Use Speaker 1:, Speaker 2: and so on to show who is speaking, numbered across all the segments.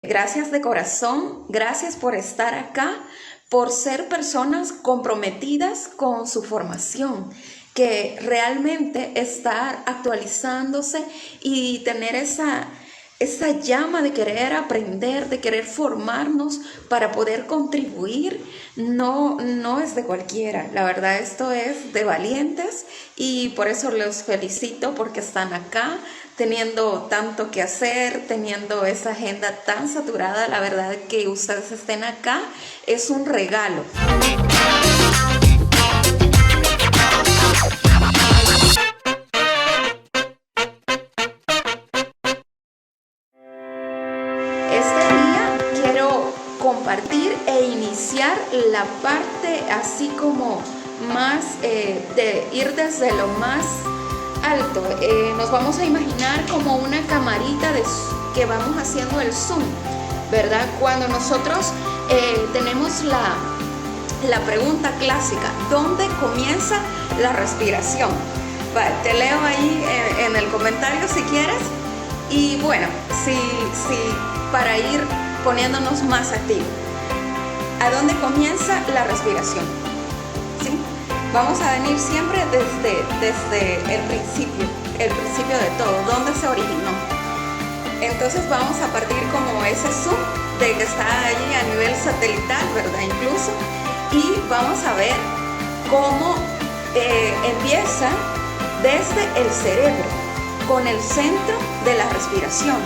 Speaker 1: Gracias de corazón, gracias por estar acá, por ser personas comprometidas con su formación, que realmente estar actualizándose y tener esa llama de querer aprender, de querer formarnos para poder contribuir, no es de cualquiera. La verdad, esto es de valientes y por eso los felicito porque están acá teniendo tanto que hacer, teniendo esa agenda tan saturada. La verdad que ustedes estén acá es un regalo. Este día quiero compartir e iniciar la parte así como más de ir desde lo más alto. Nos vamos a imaginar como una camarita que vamos haciendo el zoom, ¿verdad? Cuando nosotros tenemos la pregunta clásica, ¿dónde comienza la respiración? Vale, te leo ahí en el comentario si quieres. Y bueno, si para ir poniéndonos más activos, ¿a dónde comienza la respiración? ¿Sí? Vamos a venir siempre desde el principio de todo, ¿dónde se originó? Entonces vamos a partir como ese zoom de que está allí a nivel satelital, ¿verdad? Incluso, y vamos a ver cómo empieza desde el cerebro, con el centro de la respiración.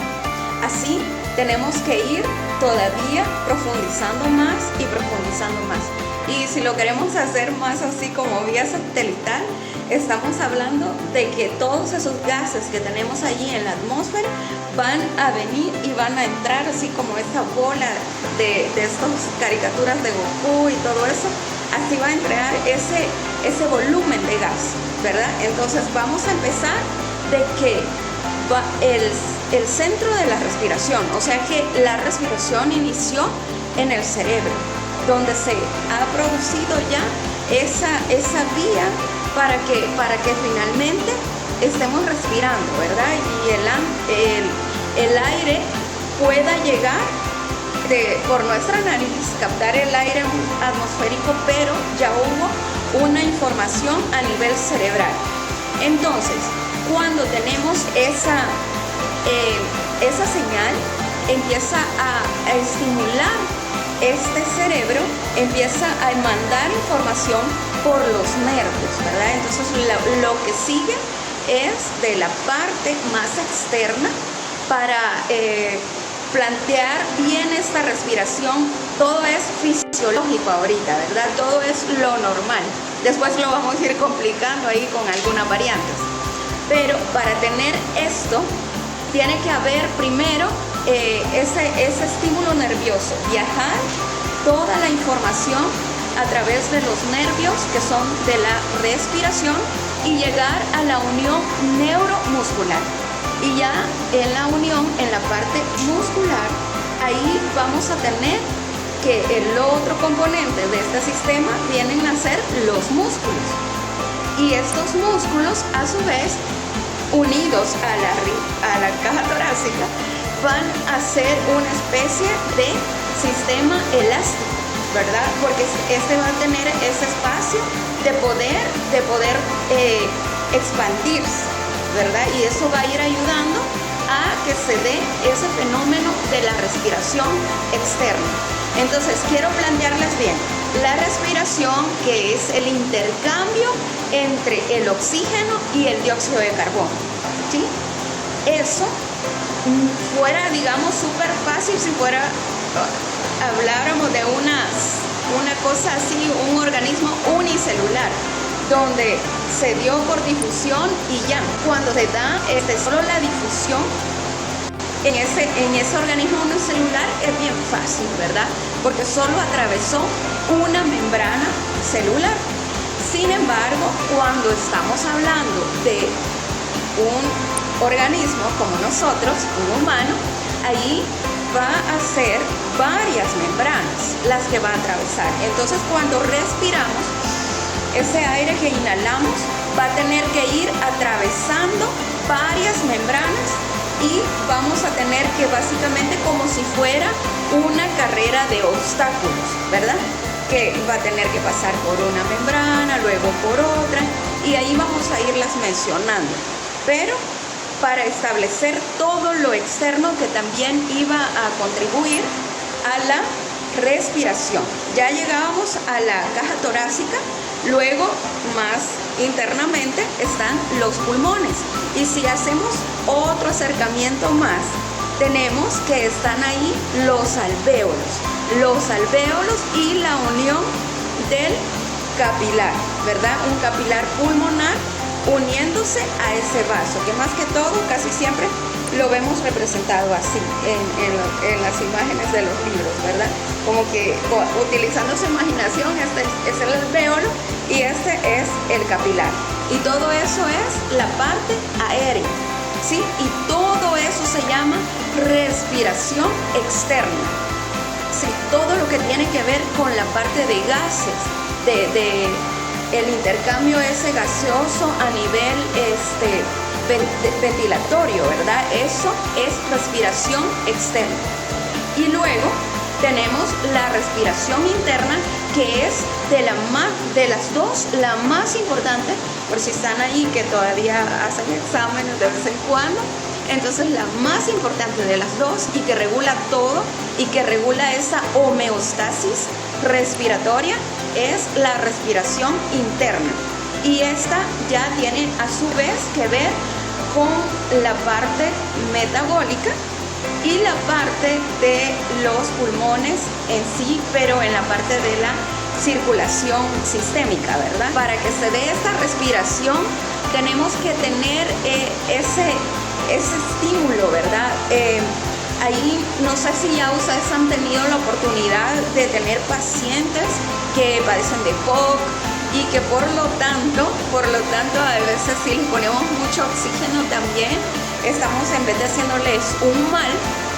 Speaker 1: Así tenemos que ir todavía profundizando más y profundizando más. Y si lo queremos hacer más así como vía satelital, estamos hablando de que todos esos gases que tenemos allí en la atmósfera van a venir y van a entrar así como esta bola de estas caricaturas de Goku y todo eso. Así va a entrar ese volumen de gas, ¿verdad? Entonces vamos a empezar de que el centro de la respiración, o sea que la respiración inició en el cerebro, donde se ha producido ya esa vía para que finalmente estemos respirando, ¿verdad? Y el aire pueda llegar por nuestra nariz, captar el aire atmosférico, pero ya hubo una información a nivel cerebral. Entonces, cuando tenemos esa señal, empieza a estimular este cerebro, empieza a mandar información por los nervios, ¿verdad? Entonces lo que sigue es de la parte más externa para plantear bien esta respiración. Todo es fisiológico ahorita, ¿verdad? Todo es lo normal. Después lo vamos a ir complicando ahí con algunas variantes. Pero para tener esto, tiene que haber primero ese estímulo nervioso, viajar toda la información a través de los nervios que son de la respiración y llegar a la unión neuromuscular. Y ya en la unión, en la parte muscular, ahí vamos a tener que el otro componente de este sistema vienen a ser los músculos. Y estos músculos, a su vez, unidos a la caja torácica, van a ser una especie de sistema elástico, ¿verdad? Porque este va a tener ese espacio de poder expandirse, ¿verdad? Y eso va a ir ayudando a que se dé ese fenómeno de la respiración externa. Entonces, quiero plantearles bien. La respiración, que es el intercambio entre el oxígeno y el dióxido de carbono, ¿sí? Eso fuera, digamos, súper fácil si habláramos de una cosa así, un organismo unicelular, donde se dio por difusión y ya, cuando se da solo la difusión en ese organismo unicelular es bien fácil, ¿verdad? Porque solo atravesó una membrana celular. Sin embargo, cuando estamos hablando de un organismo como nosotros, un humano, ahí va a ser varias membranas las que va a atravesar. Entonces, cuando respiramos, ese aire que inhalamos va a tener que ir atravesando varias membranas y vamos a tener que básicamente como si fuera una carrera de obstáculos, ¿verdad? Que va a tener que pasar por una membrana, luego por otra, y ahí vamos a irlas mencionando. Pero para establecer todo lo externo que también iba a contribuir a la respiración. Ya llegábamos a la caja torácica, luego más internamente están los pulmones. Y si hacemos otro acercamiento más, tenemos que están ahí los alvéolos y la unión del capilar, ¿verdad? Un capilar pulmonar uniéndose a ese vaso, que más que todo casi siempre lo vemos representado así en las imágenes de los libros, ¿verdad? Como que utilizando su imaginación, este es el alvéolo y este es el capilar. Y todo eso es la parte aérea, ¿sí? Y todo eso se llama respiración externa, ¿sí? Todo lo que tiene que ver con la parte de gases, el intercambio ese gaseoso a nivel ventilatorio, ¿verdad? Eso es respiración externa. Y luego tenemos la respiración interna, que es de las dos la más importante, por si están ahí que todavía hacen exámenes de vez en cuando. Entonces la más importante de las dos y que regula todo y que regula esa homeostasis respiratoria es la respiración interna. Y esta ya tiene a su vez que ver con la parte metabólica y la parte de los pulmones en sí, pero en la parte de la circulación sistémica, ¿verdad? Para que se dé esta respiración tenemos que tener ese estímulo, ¿verdad? Ahí no sé si ya ustedes han tenido la oportunidad de tener pacientes que padecen de POC y que por lo tanto a veces si les ponemos mucho oxígeno también estamos, en vez de haciéndoles un mal,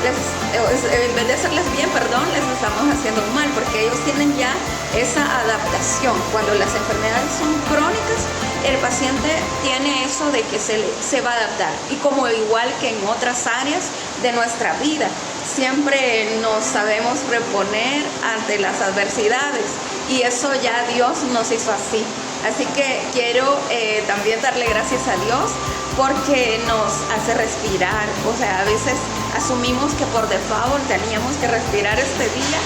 Speaker 1: en vez de hacerles bien, les estamos haciendo un mal, porque ellos tienen ya esa adaptación. Cuando las enfermedades son crónicas, el paciente tiene eso de que se va a adaptar. Y como igual que en otras áreas de nuestra vida, siempre nos sabemos reponer ante las adversidades. Y eso ya Dios nos hizo así. Así que quiero también darle gracias a Dios porque nos hace respirar. O sea, a veces asumimos que por default teníamos que respirar este día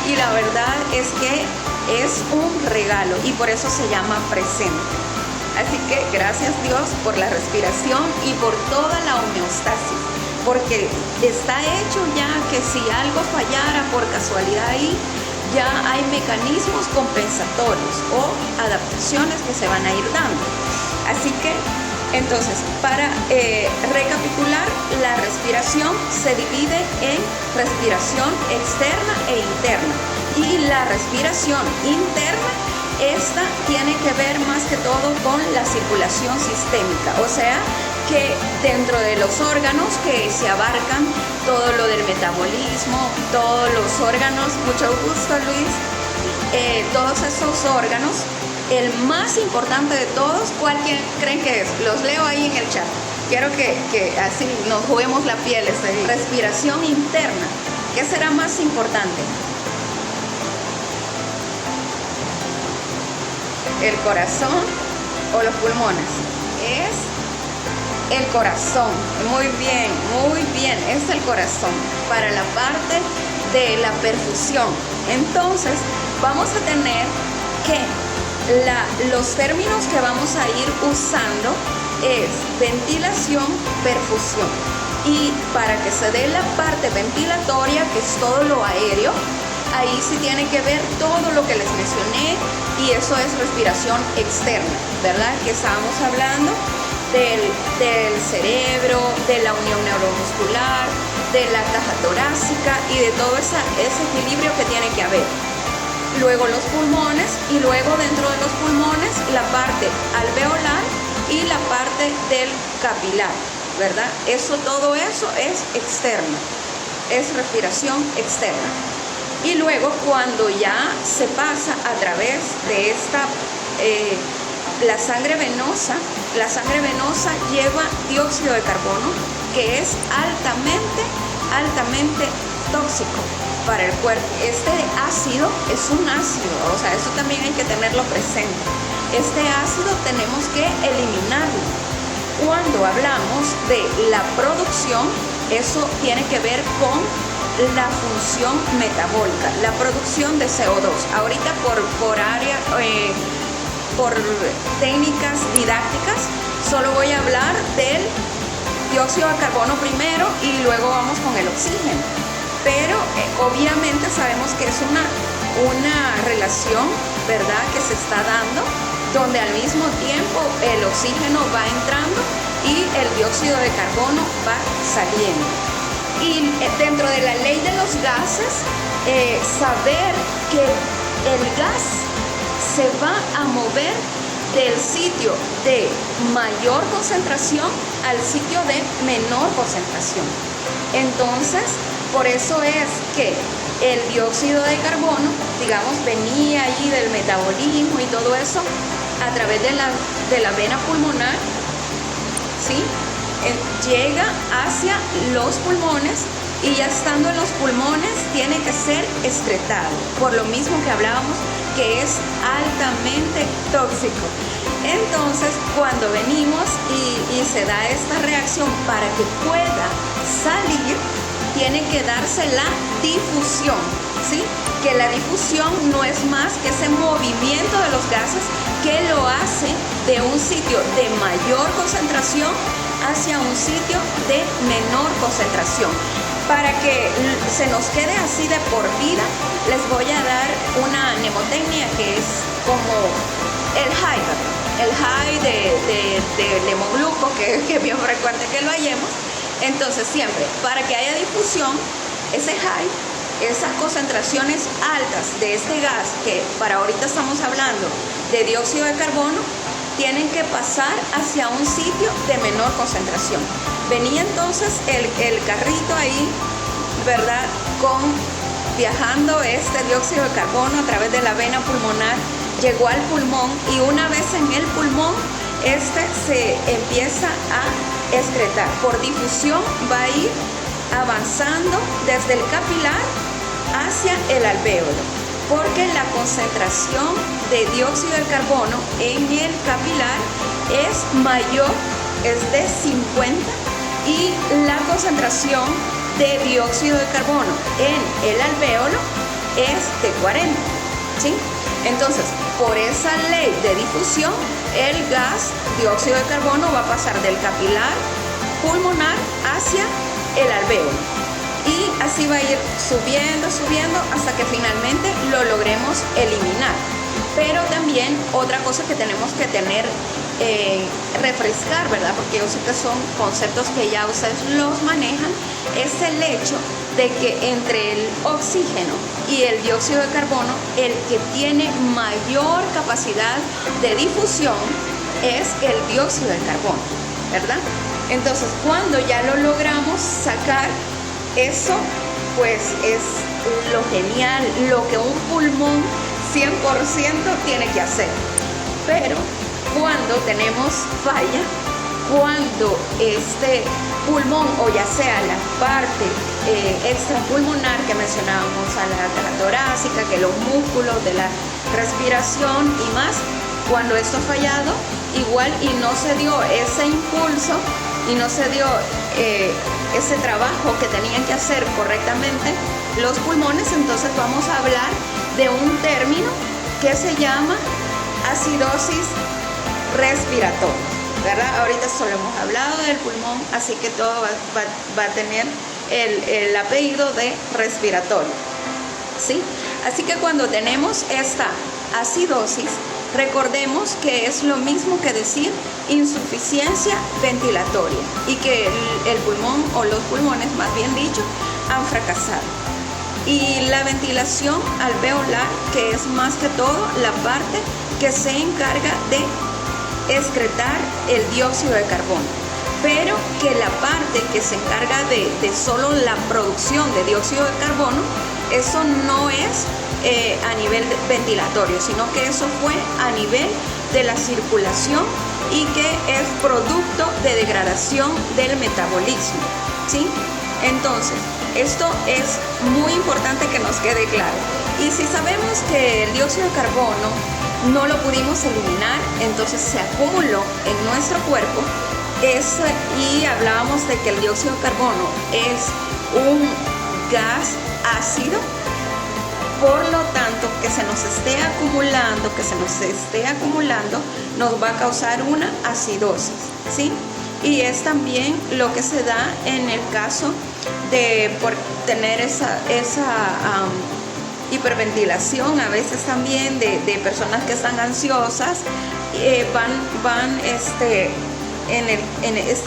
Speaker 1: y la verdad es que es un regalo y por eso se llama presente. Así que gracias Dios por la respiración y por toda la homeostasis, porque está hecho ya que si algo fallara por casualidad ahí, ya hay mecanismos compensatorios o adaptaciones que se van a ir dando. Así que, entonces, para recapitular, la respiración se divide en respiración externa e interna. Y la respiración interna, esta tiene que ver más que todo con la circulación sistémica, o sea, que dentro de los órganos que se abarcan todo lo del metabolismo, todos los órganos, mucho gusto Luis, todos esos órganos, el más importante de todos, ¿cuál creen que es? Los leo ahí en el chat. Quiero que así nos juguemos la piel, respiración interna. ¿Qué será más importante? ¿El corazón o los pulmones? Es el corazón. Muy bien, es el corazón para la parte de la perfusión. Entonces vamos a tener que los términos que vamos a ir usando es ventilación, perfusión. Y para que se dé la parte ventilatoria, que es todo lo aéreo, ahí sí tiene que ver todo lo que les mencioné y eso es respiración externa, ¿verdad? Que estábamos hablando del cerebro, de la unión neuromuscular, de la caja torácica y de todo ese equilibrio que tiene que haber. Luego los pulmones y luego dentro de los pulmones la parte alveolar y la parte del capilar, ¿verdad? Todo eso es externo, es respiración externa. Y luego cuando ya se pasa a través de la sangre venosa lleva dióxido de carbono, que es altamente tóxico para el cuerpo. Este ácido es un ácido, o sea, eso también hay que tenerlo presente. Este ácido tenemos que eliminarlo. Cuando hablamos de la producción, eso tiene que ver con la función metabólica, la producción de CO2. Ahorita por técnicas didácticas, solo voy a hablar del dióxido de carbono primero y luego vamos con el oxígeno. Pero obviamente sabemos que es una relación, ¿verdad?, que se está dando, donde al mismo tiempo el oxígeno va entrando y el dióxido de carbono va saliendo. Y dentro de la ley de los gases, saber que el gas se va a mover del sitio de mayor concentración al sitio de menor concentración. Entonces, por eso es que el dióxido de carbono, digamos, venía allí del metabolismo y todo eso a través de la vena pulmonar, ¿sí? Llega hacia los pulmones y ya estando en los pulmones tiene que ser excretado, por lo mismo que hablábamos que es altamente tóxico. Entonces, cuando venimos y se da esta reacción, para que pueda salir, tiene que darse la difusión, ¿sí? Que la difusión no es más que ese movimiento de los gases que lo hace de un sitio de mayor concentración hacia un sitio de menor concentración. Para que se nos quede así de por vida, les voy a dar una mnemotecnia que es como el high del hemogluco, que bien frecuente que lo hallemos. Entonces siempre, para que haya difusión, ese high, esas concentraciones altas de este gas, que para ahorita estamos hablando de dióxido de carbono, tienen que pasar hacia un sitio de menor concentración. Venía entonces el carrito ahí, ¿verdad?, viajando este dióxido de carbono a través de la vena pulmonar, llegó al pulmón y una vez en el pulmón, se empieza a excretar. Por difusión va a ir avanzando desde el capilar hacia el alvéolo, porque la concentración de dióxido de carbono en el capilar es mayor, es de 50, y la concentración de dióxido de carbono en el alvéolo es de 40, ¿sí? Entonces, por esa ley de difusión, el gas dióxido de carbono va a pasar del capilar pulmonar hacia el alvéolo. Y así va a ir subiendo hasta que finalmente lo logremos eliminar. Pero también otra cosa que tenemos que tener, refrescar, ¿verdad?, porque yo sé que son conceptos que ya ustedes los manejan, es el hecho de que entre el oxígeno y el dióxido de carbono, el que tiene mayor capacidad de difusión es el dióxido de carbono, ¿verdad? Entonces, cuando ya lo logramos sacar, eso pues es lo genial, lo que un pulmón 100% tiene que hacer. Pero cuando tenemos falla, cuando este pulmón, o ya sea la parte extrapulmonar que mencionábamos, a la caja torácica, que los músculos de la respiración y más, cuando esto ha fallado, igual y no se dio ese impulso y no se dio ese trabajo que tenían que hacer correctamente los pulmones, entonces vamos a hablar de un término que se llama acidosis respiratoria, ¿verdad? Ahorita solo hemos hablado del pulmón, así que todo va a tener el apellido de respiratorio, ¿sí? Así que cuando tenemos esta acidosis, recordemos que es lo mismo que decir insuficiencia ventilatoria y que el pulmón, o los pulmones más bien dicho, han fracasado. Y la ventilación alveolar, que es más que todo la parte que se encarga de excretar el dióxido de carbono, pero que la parte que se encarga de solo la producción de dióxido de carbono, eso no es a nivel ventilatorio, sino que eso fue a nivel de la circulación y que es producto de degradación del metabolismo, ¿sí? Entonces, esto es muy importante que nos quede claro. Y si sabemos que el dióxido de carbono no lo pudimos eliminar, entonces se acumuló en nuestro cuerpo, y hablábamos de que el dióxido de carbono es un gas ácido. Por lo tanto, que se nos esté acumulando, nos va a causar una acidosis, ¿sí? Y es también lo que se da en el caso de por tener esa hiperventilación, a veces también de personas que están ansiosas, este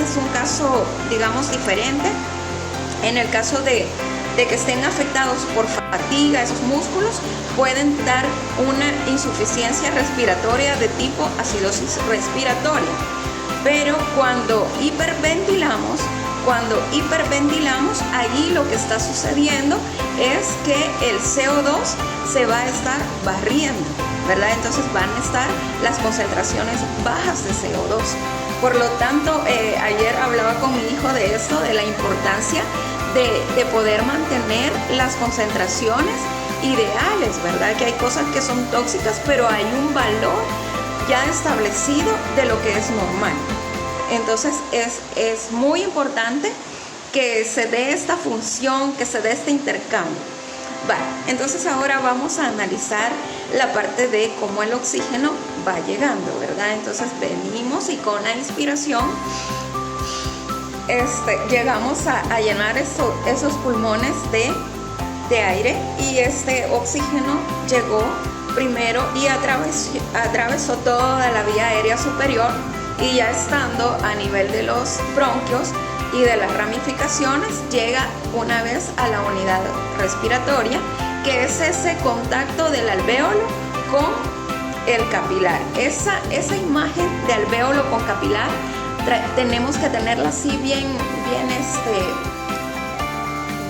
Speaker 1: es un caso, digamos, diferente. En el caso de que estén afectados por fatiga, esos músculos pueden dar una insuficiencia respiratoria de tipo acidosis respiratoria. Pero cuando hiperventilamos, allí lo que está sucediendo es que el CO2 se va a estar barriendo, ¿verdad? Entonces van a estar las concentraciones bajas de CO2. Por lo tanto, ayer hablaba con mi hijo de esto, de la importancia de poder mantener las concentraciones ideales, ¿verdad? Que hay cosas que son tóxicas, pero hay un valor ya establecido de lo que es normal. Entonces es muy importante que se dé esta función, que se dé este intercambio. Vale, entonces ahora vamos a analizar la parte de cómo el oxígeno va llegando, ¿verdad? Entonces venimos y con la inspiración llegamos a llenar esos pulmones de aire, y este oxígeno llegó primero y atravesó toda la vía aérea superior, y ya estando a nivel de los bronquios y de las ramificaciones, llega una vez a la unidad respiratoria, que es ese contacto del alvéolo con el capilar. Esa imagen de alvéolo con capilar tenemos que tenerla así bien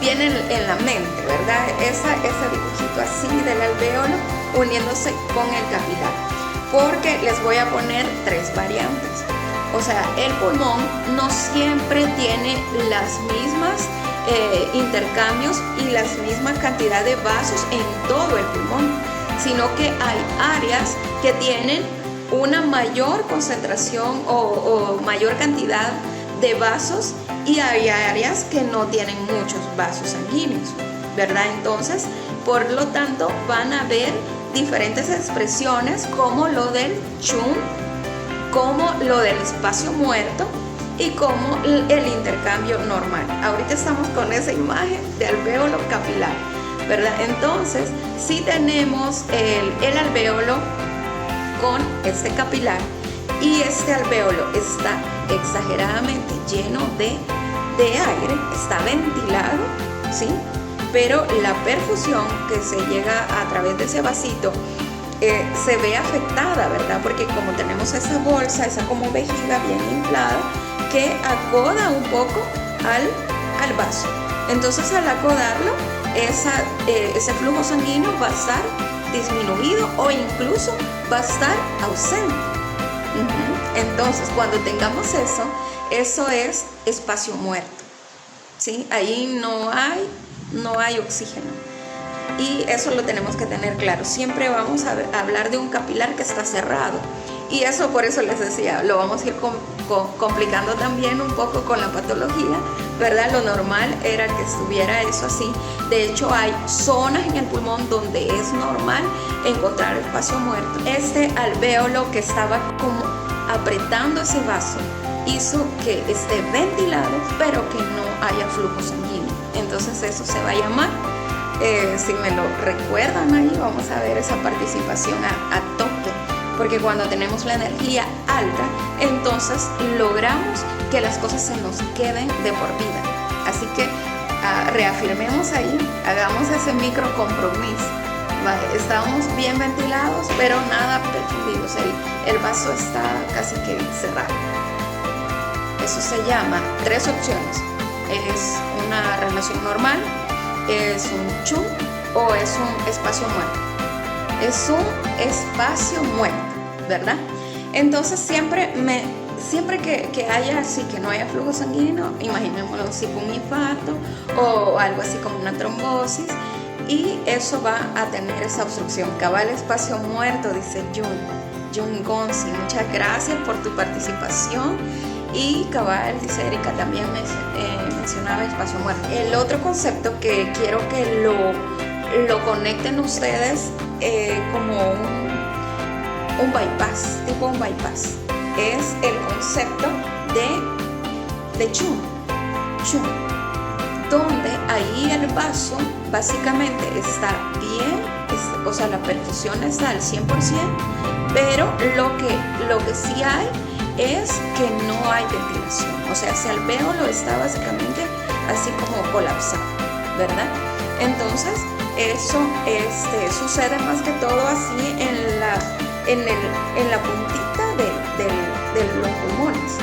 Speaker 1: en la mente, ¿verdad? Ese dibujito así del alvéolo uniéndose con el capilar, porque les voy a poner tres variantes. O sea, el pulmón no siempre tiene las mismas intercambios y la misma cantidad de vasos en todo el pulmón, sino que hay áreas que tienen una mayor concentración o mayor cantidad de vasos, y hay áreas que no tienen muchos vasos sanguíneos, ¿verdad? Entonces, por lo tanto, van a haber diferentes expresiones, como lo del chun, como lo del espacio muerto y como el intercambio normal. Ahorita estamos con esa imagen de alvéolo capilar, ¿verdad? Entonces, si tenemos el alvéolo con este capilar, y este alvéolo está exageradamente lleno de aire, está ventilado, ¿sí? Pero la perfusión que se llega a través de ese vasito se ve afectada, ¿verdad? Porque como tenemos esa bolsa, esa como vejiga bien inflada, que acoda un poco al vaso. Entonces, al acodarlo, ese flujo sanguíneo va a estar disminuido o incluso va a estar ausente. Entonces, cuando tengamos eso es espacio muerto, ¿sí? Ahí no hay oxígeno, y eso lo tenemos que tener claro. Siempre vamos a hablar de un capilar que está cerrado, y eso, por eso les decía, lo vamos a ir complicando también un poco con la patología, ¿verdad? Lo normal era que estuviera eso así. De hecho, hay zonas en el pulmón donde es normal encontrar espacio muerto. Este alvéolo que estaba como apretando ese vaso hizo que esté ventilado, pero que no haya flujo sanguíneo. Entonces eso se va a llamar, si me lo recuerdan ahí, vamos a ver esa participación a tope, porque cuando tenemos la energía alta, entonces logramos que las cosas se nos queden de por vida. Así que reafirmemos ahí, hagamos ese micro compromiso. Vale, estamos bien ventilados, pero nada perfundidos, el vaso está casi que cerrado. Eso se llama tres opciones: es una relación normal, es un chun o es un espacio muerto. Es un espacio muerto, ¿verdad? Entonces siempre que haya así, que no haya flujo sanguíneo, imaginémoslo así como un infarto o algo así como una trombosis, y eso va a tener esa obstrucción. Cabal espacio muerto, dice Jun Gonzi, muchas gracias por tu participación. Y cabal, dice Erika, también mencionaba espacio muerto. El otro concepto que quiero que lo conecten ustedes como un bypass, tipo un bypass, es el concepto de Chun, donde ahí el vaso básicamente está bien, o sea, la perfusión está al 100%, pero lo que sí hay es que no hay ventilación, o sea, ese alvéolo está básicamente así como colapsado, ¿verdad? Entonces, eso sucede más que todo así en la puntita de los pulmones.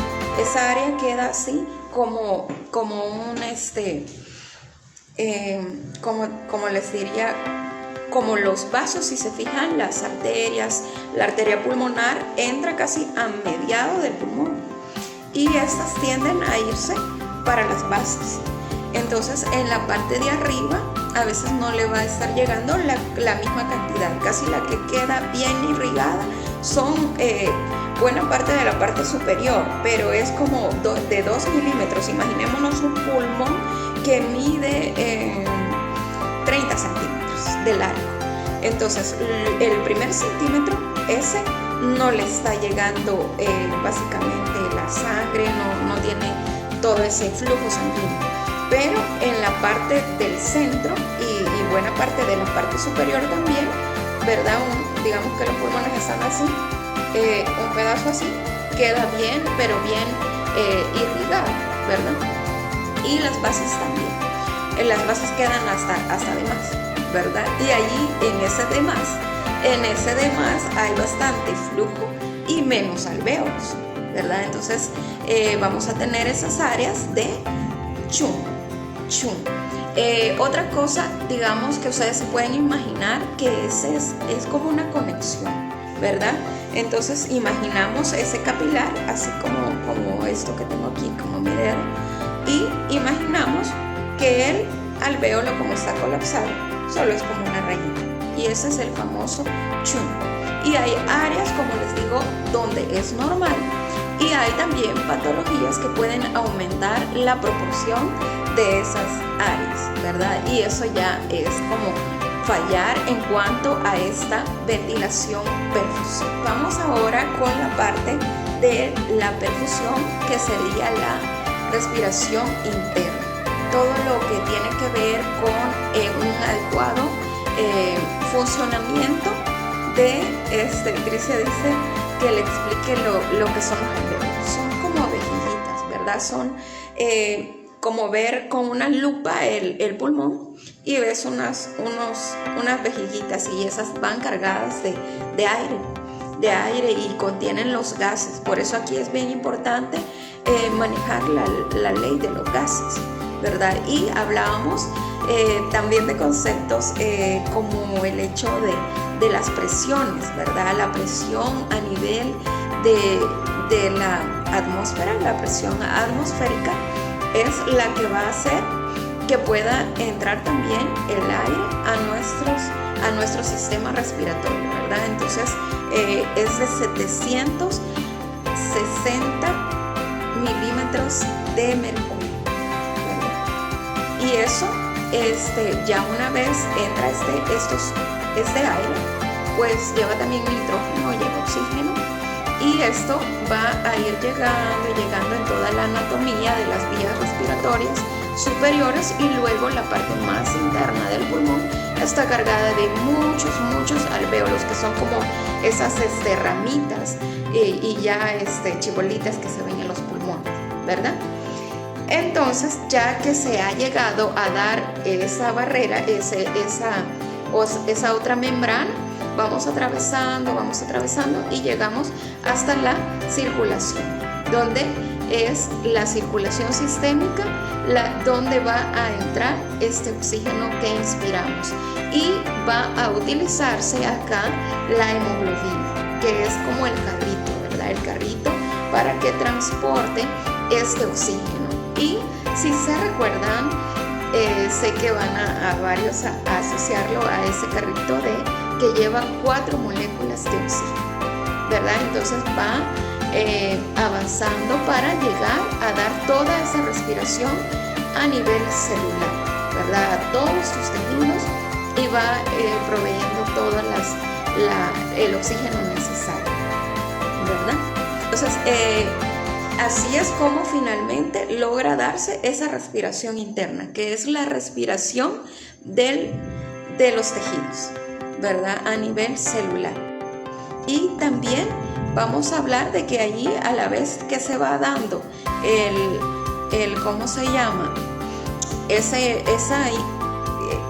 Speaker 1: Esa área queda así como un como les diría, como los vasos, si se fijan, las arterias, la arteria pulmonar entra casi a mediado del pulmón y estas tienden a irse para las bases. Entonces en la parte de arriba a veces no le va a estar llegando la misma cantidad, casi la que queda bien irrigada son buena parte de la parte superior, pero es como de 2 milímetros. Imaginémonos un pulmón que mide 30 centímetros de largo. Entonces el primer centímetro ese no le está llegando básicamente la sangre, no tiene todo ese flujo sanguíneo, pero en la parte del centro y buena parte de la parte superior también, ¿verdad? Digamos que los pulmones están así, un pedazo así queda bien, pero bien irrigado, ¿verdad? Y las bases también, las bases quedan hasta de más, ¿verdad? Y allí en ese de más hay bastante flujo y menos alvéolos, ¿verdad? Entonces vamos a tener esas áreas de Chun. Otra cosa, digamos, que ustedes se pueden imaginar que ese es como una conexión, ¿verdad? Entonces imaginamos ese capilar así como esto que tengo aquí, como mi dedo, y imaginamos que el alvéolo, como está colapsado, solo es como una rayita, y ese es el famoso Chun. Y hay áreas, como les digo, donde es normal, y hay también patologías que pueden aumentar la proporción de esas áreas, ¿verdad? Y eso ya es como fallar en cuanto a esta ventilación perfusión. Vamos ahora con la parte de la perfusión, que sería la respiración interna. Todo lo que tiene que ver con un adecuado funcionamiento de Tricia dice que le explique lo que son los alvéolos. Son como vejiguitas, ¿verdad? Son como ver con una lupa el pulmón y ves unas vejiguitas, y esas van cargadas de aire y contienen los gases. Por eso aquí es bien importante manejar la ley de los gases, ¿verdad? Y hablábamos también de conceptos como el hecho de las presiones, ¿verdad? La presión a nivel de la atmósfera, la presión atmosférica es la que va a hacer que pueda entrar también el aire a nuestro sistema respiratorio, ¿verdad? Entonces es de 760 milímetros de mercurio, ¿verdad? Y eso ya una vez entra este aire, pues lleva también nitrógeno, lleva oxígeno, y esto va a ir llegando en toda la anatomía de las vías respiratorias superiores, y luego la parte más interna del pulmón está cargada de muchos alvéolos, que son como esas ramitas y ya chibolitas que se ven en los pulmones, ¿verdad? Entonces, ya que se ha llegado a dar esa barrera, esa otra membrana, vamos atravesando y llegamos hasta la circulación, donde es la circulación sistémica donde va a entrar este oxígeno que inspiramos, y va a utilizarse acá la hemoglobina, que es como el carrito, ¿verdad? ¿verdad? El carrito para que transporte este oxígeno. Y si se recuerdan, sé que van a varios a asociarlo a ese carrito que lleva 4 moléculas de oxígeno, ¿verdad? Entonces va avanzando para llegar a dar toda esa respiración a nivel celular, ¿verdad? A todos tus tejidos, y va proveyendo todo el oxígeno necesario, ¿verdad? Entonces, así es como finalmente logra darse esa respiración interna, que es la respiración de los tejidos, ¿verdad? A nivel celular. Y también vamos a hablar de que allí, a la vez que se va dando ¿cómo se llama?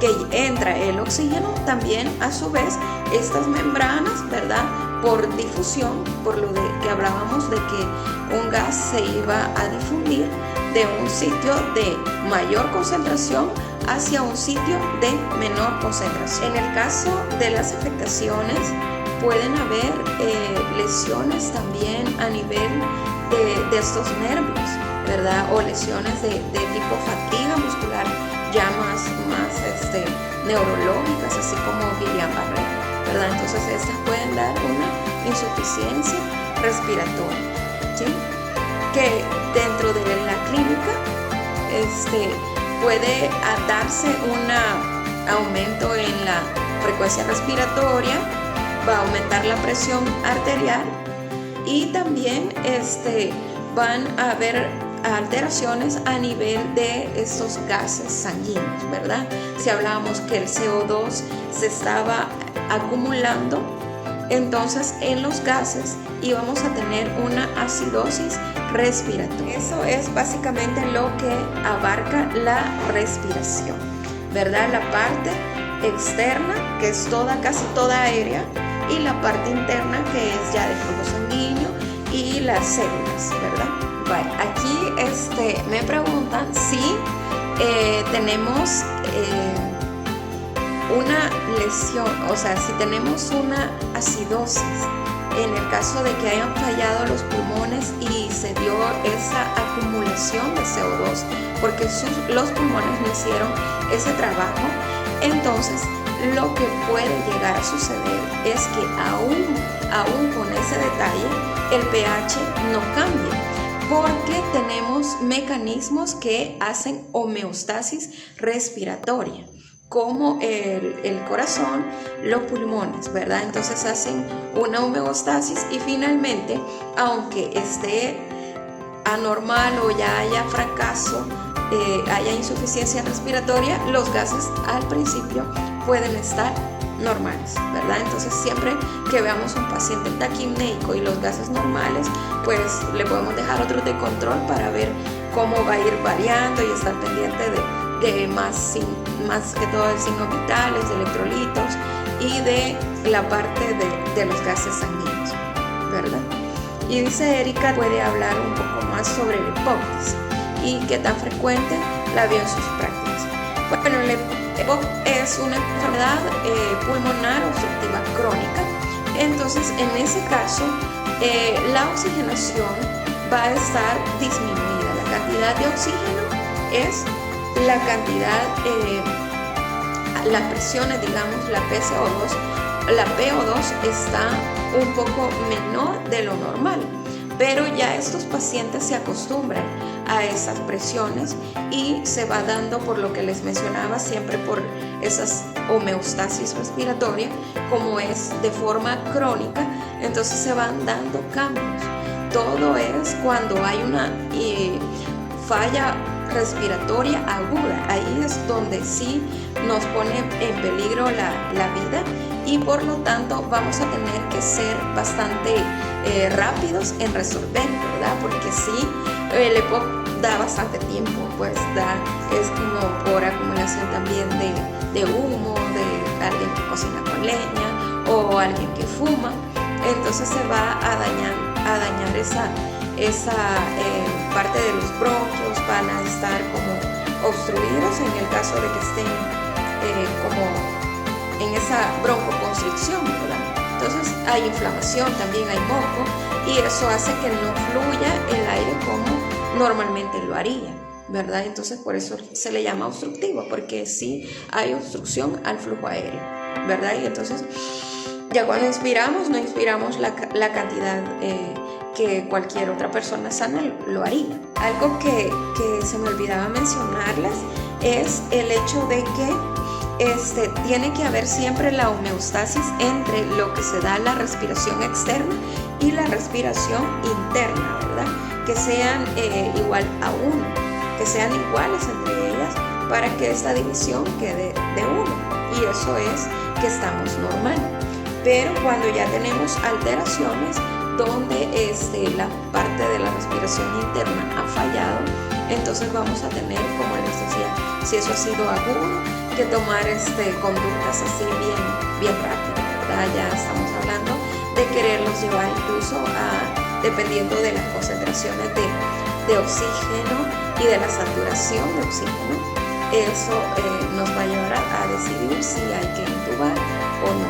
Speaker 1: Que entra el oxígeno, también a su vez estas membranas, ¿verdad? Por difusión, por lo que hablábamos de que un gas se iba a difundir de un sitio de mayor concentración hacia un sitio de menor concentración. En el caso de las afectaciones, pueden haber lesiones también a nivel de estos nervios, ¿verdad? O lesiones de tipo fatiga muscular, ya más neurológicas, así como Guillain-Barré, ¿verdad? Entonces estas pueden dar una insuficiencia respiratoria, ¿sí? Que dentro de la clínica puede darse un aumento en la frecuencia respiratoria, va a aumentar la presión arterial, y también van a haber alteraciones a nivel de estos gases sanguíneos, ¿verdad? Si hablábamos que el CO2 se estaba acumulando, entonces en los gases íbamos a tener una acidosis respiratoria. Eso es básicamente lo que abarca la respiración, ¿verdad? La parte externa, que es casi toda aérea, y la parte interna, que es ya de flujo sanguíneo y las células, ¿verdad? Vale, aquí me preguntan si tenemos una lesión, o sea, si tenemos una acidosis, en el caso de que hayan fallado los pulmones y se dio esa acumulación de CO2 porque los pulmones no hicieron ese trabajo, entonces lo que puede llegar a suceder es que aún con ese detalle, el pH no cambie, porque tenemos mecanismos que hacen homeostasis respiratoria, como el corazón, los pulmones, ¿verdad? Entonces hacen una homeostasis, y finalmente, aunque esté anormal o ya haya fracaso, haya insuficiencia respiratoria, los gases al principio pueden estar normales, ¿verdad? Entonces siempre que veamos un paciente taquipneico y los gases normales, pues le podemos dejar otros de control para ver cómo va a ir variando y estar pendiente de más que todo de signos vitales, de electrolitos y de la parte de los gases sanguíneos, ¿verdad? Y dice Erika, puede hablar un poco más sobre el EPOC y qué tan frecuente la vio en sus prácticas. Bueno, el EPOC es una enfermedad pulmonar obstructiva crónica. Entonces, en ese caso, la oxigenación va a estar disminuida. La cantidad de oxígeno es la cantidad, las presiones, digamos, la PCO2, la PO2 está un poco menor de lo normal, pero ya estos pacientes se acostumbran a esas presiones y se va dando, por lo que les mencionaba, siempre por esas homeostasis respiratoria, como es de forma crónica, entonces se van dando cambios. Todo es cuando hay una falla respiratoria aguda, ahí es donde sí nos pone en peligro la vida, y por lo tanto vamos a tener que ser bastante rápidos en resolver, ¿verdad? Porque sí, el EPOC da bastante tiempo, pues es como por acumulación también de humo, de alguien que cocina con leña o alguien que fuma, entonces se va a dañar esa parte de los bronquios, van a estar como obstruidos en el caso de que estén como en esa broncoconstricción, ¿verdad? entonces hay inflamación, también hay moco, y eso hace que no fluya el aire como normalmente lo haría, ¿verdad? Entonces por eso se le llama obstructivo, porque sí hay obstrucción al flujo aéreo, ¿verdad? Y entonces ya cuando inspiramos, no inspiramos la cantidad que cualquier otra persona sana lo haría. Algo que se me olvidaba mencionarles es el hecho de que tiene que haber siempre la homeostasis entre lo que se da la respiración externa y la respiración interna, ¿verdad? Que sean igual a uno, que sean iguales entre ellas para que esta división quede de uno, y eso es que estamos normal. Pero cuando ya tenemos alteraciones donde la parte de la respiración interna ha fallado, entonces vamos a tener, como les decía, si eso ha sido agudo, que tomar conductas así bien rápidas, ¿verdad? Ya estamos hablando de quererlos llevar incluso dependiendo de las concentraciones de oxígeno y de la saturación de oxígeno, eso nos va a llevar a decidir si hay que intubar o no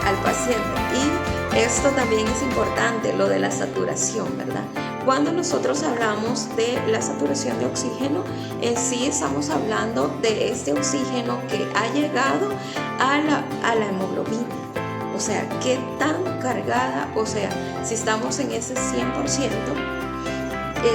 Speaker 1: al paciente. Y esto también es importante, lo de la saturación, ¿verdad? Cuando nosotros hablamos de la saturación de oxígeno, en sí estamos hablando de este oxígeno que ha llegado a la hemoglobina. O sea, qué tan cargada, o sea, si estamos en ese 100%,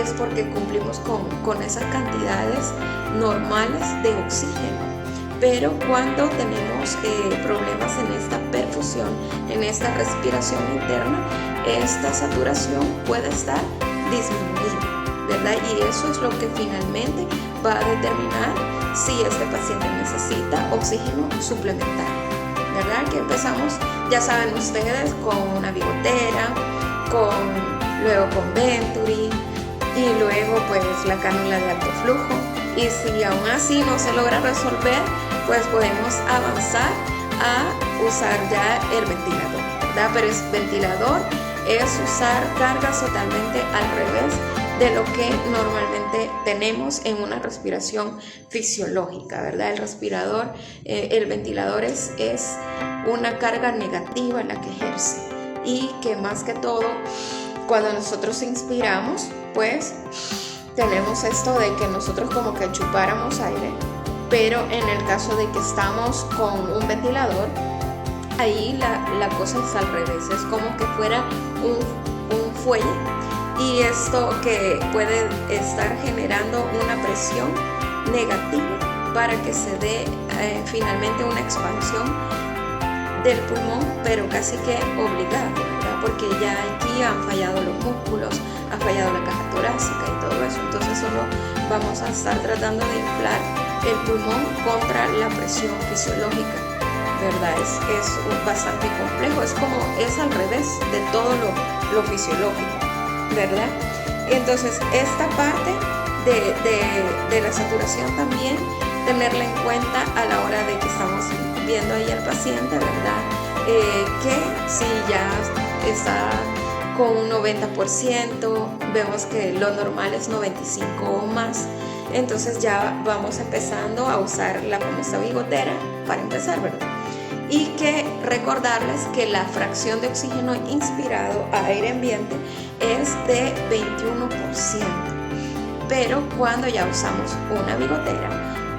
Speaker 1: es porque cumplimos con esas cantidades normales de oxígeno. Pero cuando tenemos problemas en esta perfusión, en esta respiración interna, esta saturación puede estar disminuida, ¿verdad? Y eso es lo que finalmente va a determinar si este paciente necesita oxígeno suplementario, ¿verdad? Que empezamos, ya saben ustedes, con una bigotera, luego con Venturi, y luego pues la cánula de alto flujo. Y si aún así no se logra resolver, pues podemos avanzar a usar ya el ventilador, ¿verdad? Pero el ventilador es usar cargas totalmente al revés de lo que normalmente tenemos en una respiración fisiológica, ¿verdad? El ventilador es una carga negativa la que ejerce, y que más que todo cuando nosotros inspiramos, pues tenemos esto de que nosotros como que chupáramos aire, pero en el caso de que estamos con un ventilador, ahí la cosa es al revés, es como que fuera un fuelle, y esto que puede estar generando una presión negativa para que se dé finalmente una expansión del pulmón, pero casi que obligada, ¿verdad? Porque ya aquí han fallado los músculos, ha fallado la caja torácica y todo eso. Entonces solo vamos a estar tratando de inflar el pulmón contra la presión fisiológica, ¿verdad? Es bastante complejo, es al revés de todo lo fisiológico, ¿verdad? Entonces esta parte de la saturación también tenerla en cuenta a la hora de que estamos viendo ahí al paciente, ¿verdad? Que si ya está con un 90%, vemos que lo normal es 95 o más, entonces ya vamos empezando a usar la famosa bigotera para empezar, ¿verdad? Y que recordarles que la fracción de oxígeno inspirado a aire ambiente es de 21%, pero cuando ya usamos una bigotera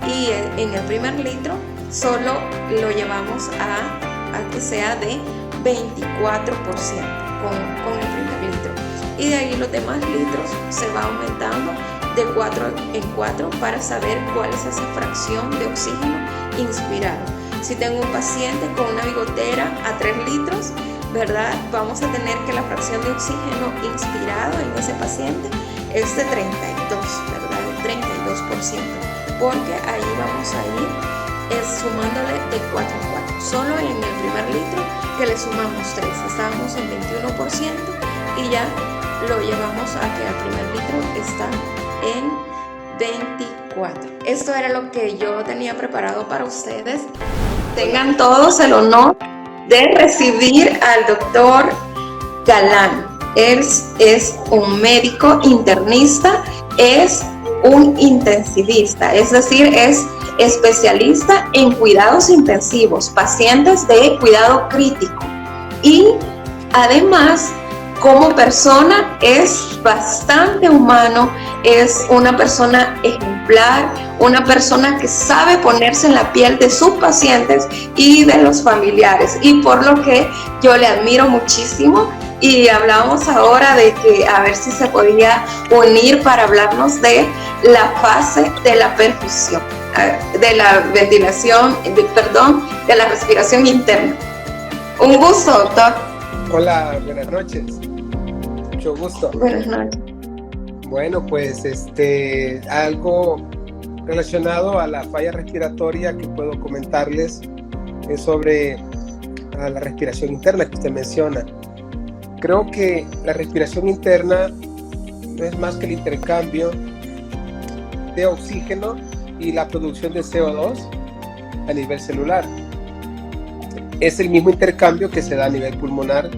Speaker 1: y en el primer litro solo lo llevamos a que sea de 24% con el primer litro, y de ahí los demás litros se va aumentando de 4 en 4 para saber cuál es esa fracción de oxígeno inspirado. Si tengo un paciente con una bigotera a 3 litros, ¿verdad? Vamos a tener que la fracción de oxígeno inspirado en ese paciente es de 32, ¿verdad? De 32%, porque ahí vamos a ir sumándole de 4 en 4. Solo en el primer litro que le sumamos 3, estábamos en 21% y ya lo llevamos a que el primer litro está en 24. Esto era lo que yo tenía preparado para ustedes. Tengan todos el honor de recibir al doctor Galán. Él es un médico internista, es un intensivista, es decir, es especialista en cuidados intensivos, pacientes de cuidado crítico, Y además, como persona es bastante humano, es una persona ejemplar, una persona que sabe ponerse en la piel de sus pacientes y de los familiares, y por lo que yo le admiro muchísimo. Y hablábamos ahora de que a ver si se podía unir para hablarnos de la fase de la perfusión, de la ventilación, de la respiración interna. Un gusto, doctor.
Speaker 2: Hola, buenas noches. Mucho gusto.
Speaker 1: Buenas noches.
Speaker 2: Bueno, pues algo relacionado a la falla respiratoria que puedo comentarles es sobre la respiración interna que usted menciona. Creo que la respiración interna no es más que el intercambio de oxígeno y la producción de CO2 a nivel celular. Es el mismo intercambio que se da a nivel pulmonar,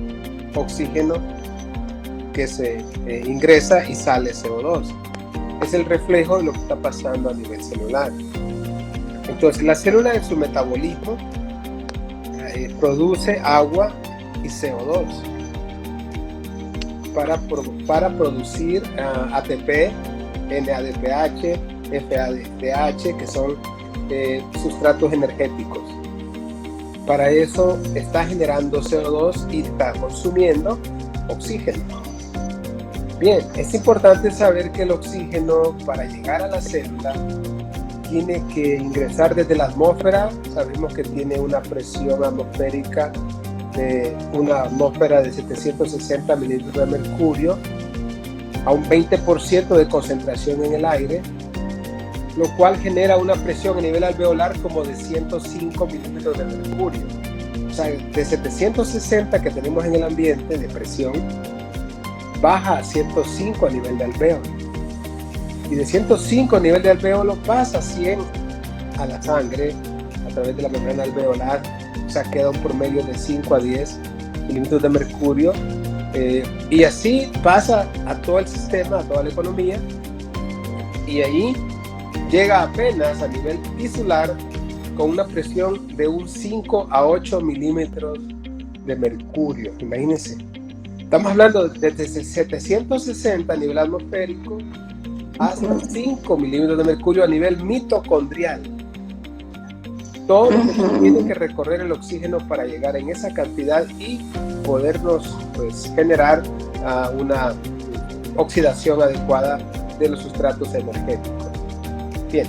Speaker 2: oxígeno que se ingresa y sale CO2. Es el reflejo de lo que está pasando a nivel celular. Entonces, la célula en su metabolismo produce agua y CO2 para producir ATP, NADPH, FADH, que son sustratos energéticos. Para eso está generando CO2 y está consumiendo oxígeno. Bien, es importante saber que el oxígeno, para llegar a la célula, tiene que ingresar desde la atmósfera. Sabemos que tiene una presión atmosférica de una atmósfera de 760 mililitros de mercurio a un 20% de concentración en el aire, lo cual genera una presión a nivel alveolar como de 105 milímetros de mercurio. O sea, de 760 que tenemos en el ambiente de presión, baja a 105 a nivel de alvéolo. Y de 105 a nivel de alvéolo pasa a 100 a la sangre a través de la membrana alveolar. O sea, queda un promedio de 5 a 10 milímetros de mercurio. Y así pasa a todo el sistema, a toda la economía. Y ahí llega apenas a nivel tisular con una presión de un 5 a 8 milímetros de mercurio. Imagínense. Estamos hablando desde 760 a nivel atmosférico hasta 5 milímetros de mercurio a nivel mitocondrial. Todo lo que tiene que recorrer el oxígeno para llegar en esa cantidad y podernos generar una oxidación adecuada de los sustratos energéticos. Bien,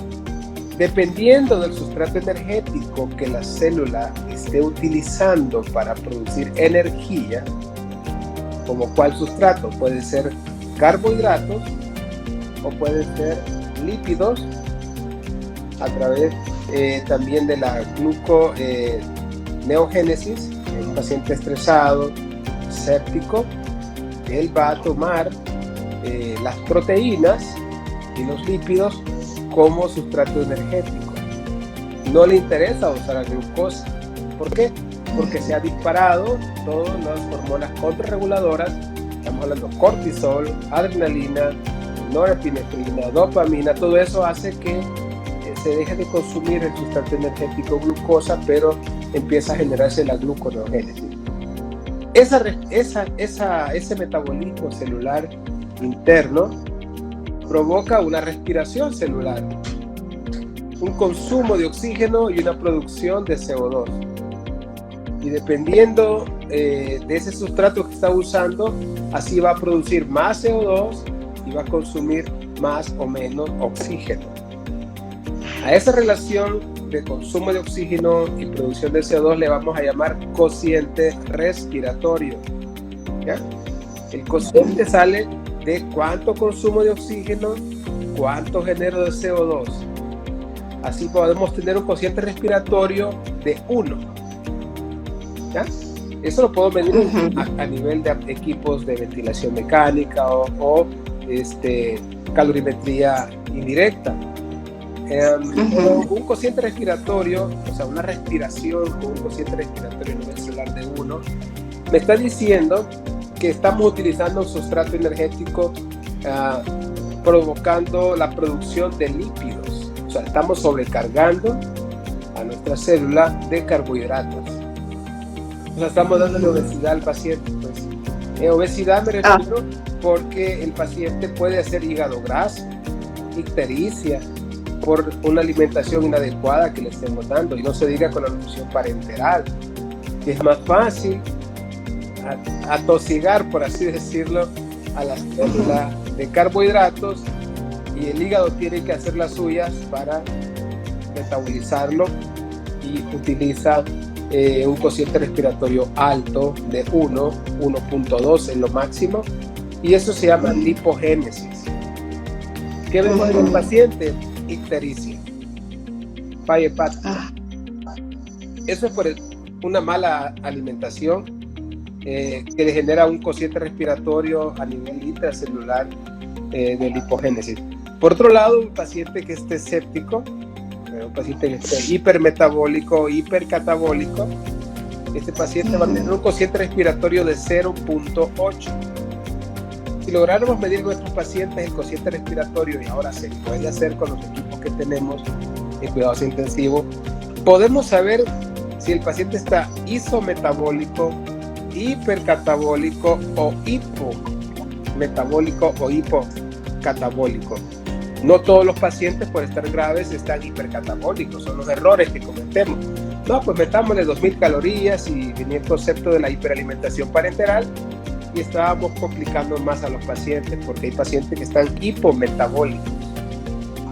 Speaker 2: dependiendo del sustrato energético que la célula esté utilizando para producir energía, como cuál sustrato, puede ser carbohidratos o puede ser lípidos a través también de la gluconeogénesis. En un paciente estresado, séptico, él va a tomar las proteínas y los lípidos como sustrato energético. No le interesa usar la glucosa. ¿Por qué? Porque se ha disparado todas las hormonas contrarreguladoras. Estamos hablando de cortisol, adrenalina, norepinefrina, dopamina. Todo eso hace que se deje de consumir el sustrato energético glucosa, pero empieza a generarse la gluconeogénesis. Ese metabolismo celular interno provoca una respiración celular, un consumo de oxígeno y una producción de CO2. Y dependiendo de ese sustrato que está usando, así va a producir más CO2 y va a consumir más o menos oxígeno. A esa relación de consumo de oxígeno y producción de CO2 le vamos a llamar cociente respiratorio. ¿Ya? El cociente sale de cuánto consumo de oxígeno, cuánto genero de CO2. Así podemos tener un cociente respiratorio de 1. ¿Ya? Eso lo puedo medir a nivel de equipos de ventilación mecánica o calorimetría indirecta. Un cociente respiratorio, o sea, una respiración con un cociente respiratorio a nivel celular de 1, me está diciendo que estamos utilizando un sustrato energético provocando la producción de lípidos. O sea, estamos sobrecargando a nuestra célula de carbohidratos. O sea, estamos dándole obesidad al paciente. Pues. Obesidad me refiero porque el paciente puede hacer hígado graso, ictericia, por una alimentación inadecuada que le estemos dando, y no se diga con la nutrición parenteral, que es más fácil atosigar, por así decirlo, a la célula de carbohidratos, y el hígado tiene que hacer las suyas para metabolizarlo y utiliza un cociente respiratorio alto de 1.2 en lo máximo, y eso se llama lipogénesis. ¿Qué vemos en el paciente? Ictericia, falla hepática. Eso es por una mala alimentación que le genera un cociente respiratorio a nivel intracelular de lipogénesis. Por otro lado, un paciente que esté séptico, un paciente que esté hipermetabólico, hipercatabólico, este paciente va a tener un cociente respiratorio de 0.8. Si lográramos medir nuestros pacientes el cociente respiratorio, y ahora se puede hacer con los equipos que tenemos en cuidados intensivos, podemos saber si el paciente está isometabólico, hipercatabólico o hipometabólico o hipocatabólico. No todos los pacientes, por estar graves, están hipercatabólicos, son los errores que cometemos. No, pues metámosle 2000 calorías y venía el concepto de la hiperalimentación parenteral, y estábamos complicando más a los pacientes, porque hay pacientes que están hipometabólicos.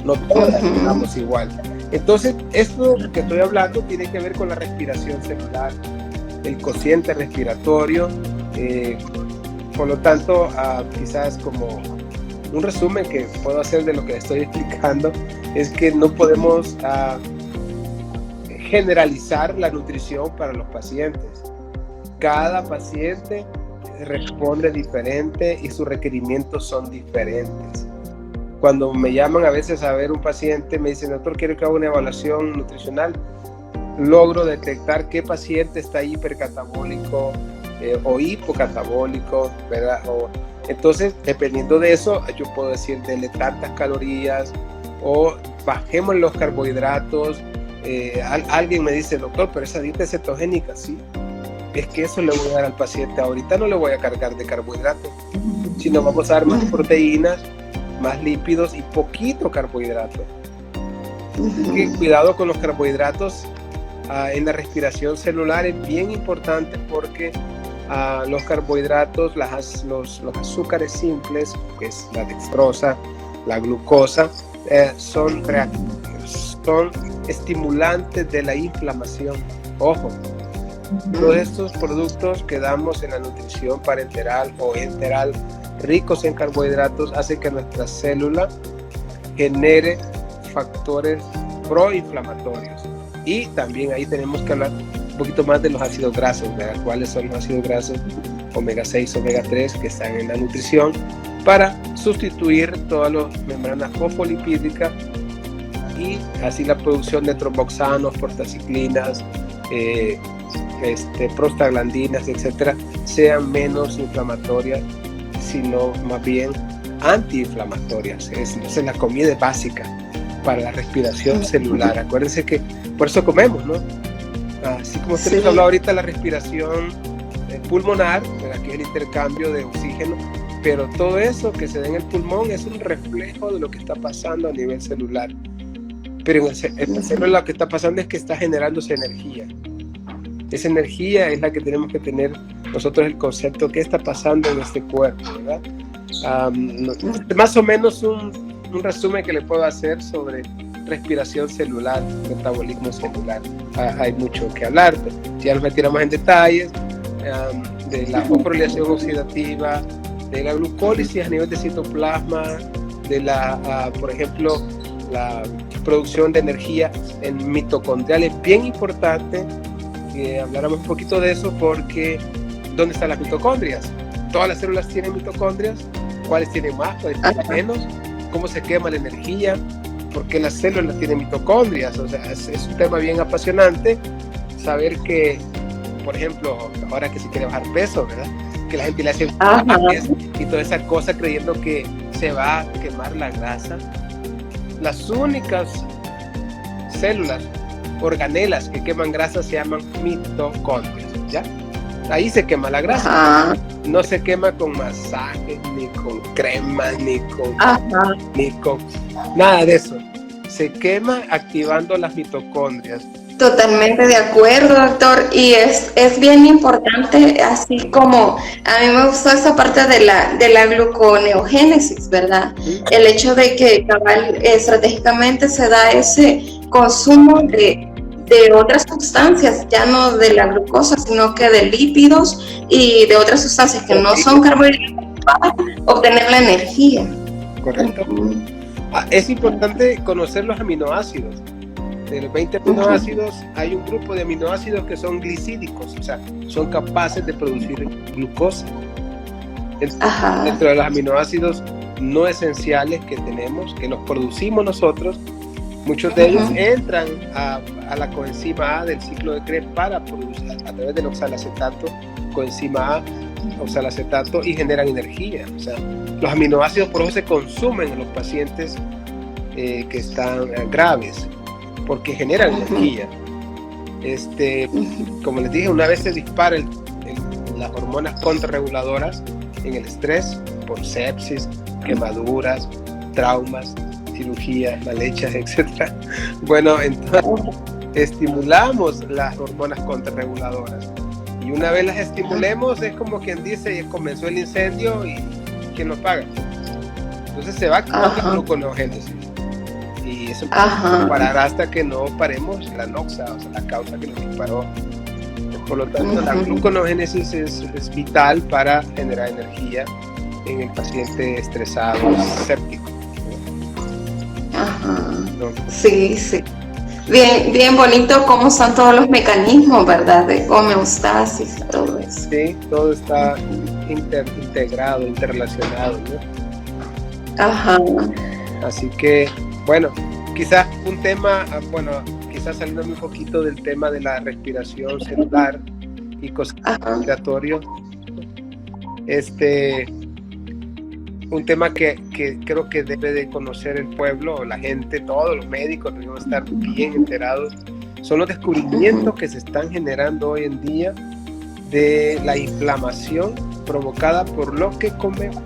Speaker 2: No todos estamos igual. Entonces, esto que estoy hablando tiene que ver con la respiración celular, el cociente respiratorio. Por lo tanto, quizás como un resumen que puedo hacer de lo que estoy explicando es que no podemos generalizar la nutrición para los pacientes. Cada paciente responde diferente y sus requerimientos son diferentes. Cuando me llaman a veces a ver un paciente, me dicen: doctor, quiero que haga una evaluación nutricional, logro detectar qué paciente está hipercatabólico o hipocatabólico, ¿verdad? Entonces, dependiendo de eso, yo puedo decir, dele tantas calorías o bajemos los carbohidratos. Alguien me dice: doctor, pero esa dieta es cetogénica. Sí, es que eso le voy a dar al paciente. Ahorita no le voy a cargar de carbohidratos, sino vamos a dar más proteínas, más lípidos y poquito carbohidrato. Cuidado con los carbohidratos en la respiración celular, es bien importante, porque los carbohidratos, los azúcares simples, que es la dextrosa, la glucosa, son estimulantes de la inflamación. Ojo, todos estos productos que damos en la nutrición parenteral o enteral, ricos en carbohidratos, hacen que nuestra célula genere factores proinflamatorios. Y también ahí tenemos que hablar un poquito más de los ácidos grasos, ¿verdad? ¿Cuáles son los ácidos grasos omega 6, omega 3 que están en la nutrición para sustituir todas las membranas fosfolipídicas, y así la producción de tromboxanos, prostaciclinas, prostaglandinas, etcétera, sean menos inflamatorias, sino más bien antiinflamatorias. Esa es la comida básica para la respiración celular. Acuérdense que por eso comemos, ¿no? Así como usted nos habló ahorita, la respiración pulmonar, que es el intercambio de oxígeno, pero todo eso que se da en el pulmón es un reflejo de lo que está pasando a nivel celular. Pero en la célula lo que está pasando es que está generándose energía. Esa energía es la que tenemos que tener nosotros, el concepto qué está pasando en este cuerpo, ¿verdad? Más o menos un resumen que le puedo hacer sobre respiración celular, metabolismo celular. Hay mucho que hablar, pues. Ya nos metiremos en detalles de la fosforilación oxidativa, de la glucólisis a nivel de citoplasma, de la, por ejemplo, la producción de energía en mitocondrial. Es bien importante que habláramos un poquito de eso, porque ¿dónde están las mitocondrias? Todas las células tienen mitocondrias. ¿Cuáles tienen más? ¿Cuáles tienen menos? ¿Cómo se quema la energía? ¿Por qué las células tienen mitocondrias? O sea, es un tema bien apasionante saber que, por ejemplo, ahora que se quiere bajar peso, ¿verdad? Que la gente le hace y toda esa cosa creyendo que se va a quemar la grasa. Las únicas células, organelas que queman grasa se llaman mitocondrias, ¿ya? ahí se quema la grasa.
Speaker 1: Ajá.
Speaker 2: No se quema con masajes, ni con cremas, ni con nada de eso. Se quema activando las mitocondrias.
Speaker 1: Totalmente de acuerdo, doctor. Y es bien importante, así como a mí me gustó esa parte de la gluconeogénesis, ¿verdad? El hecho de que estratégicamente se da ese consumo de otras sustancias, ya no de la glucosa, sino que de lípidos y de otras sustancias que no son carbohidratos para obtener la energía.
Speaker 2: Correcto. Es importante conocer los aminoácidos. De los 20 aminoácidos, hay un grupo de aminoácidos que son glicídicos, o sea, son capaces de producir glucosa. Dentro de los aminoácidos no esenciales que tenemos, que los producimos nosotros, muchos de ellos entran a la coenzima A del ciclo de Krebs para producir, a través del oxalacetato, coenzima A, oxalacetato, y generan energía. O sea, los aminoácidos por eso se consumen en los pacientes que están graves, porque generan energía. Como les dije, una vez se dispara las hormonas contrarreguladoras en el estrés por sepsis, quemaduras, traumas, cirugías, mal hechas, etc. Bueno, entonces estimulamos las hormonas contrarreguladoras, y una vez las estimulemos es como quien dice, ya comenzó el incendio y ¿quién lo paga? Entonces se va a activar la gluconeogénesis, y eso no parará hasta que no paremos la noxa, o sea, la causa que nos disparó. Por lo tanto, la gluconeogénesis es vital para generar energía en el paciente estresado, séptico.
Speaker 1: Sí. Bien bonito cómo están todos los mecanismos, ¿verdad? De homeostasis y todo eso.
Speaker 2: Sí, todo está integrado, interrelacionado, ¿no? Así que, bueno, quizás un tema, quizás saliéndome un poquito del tema de la respiración celular y cosas respiratorios, un tema que creo que debe de conocer el pueblo, la gente, todos los médicos debemos estar bien enterados, son los descubrimientos que se están generando hoy en día de la inflamación provocada por lo que comemos.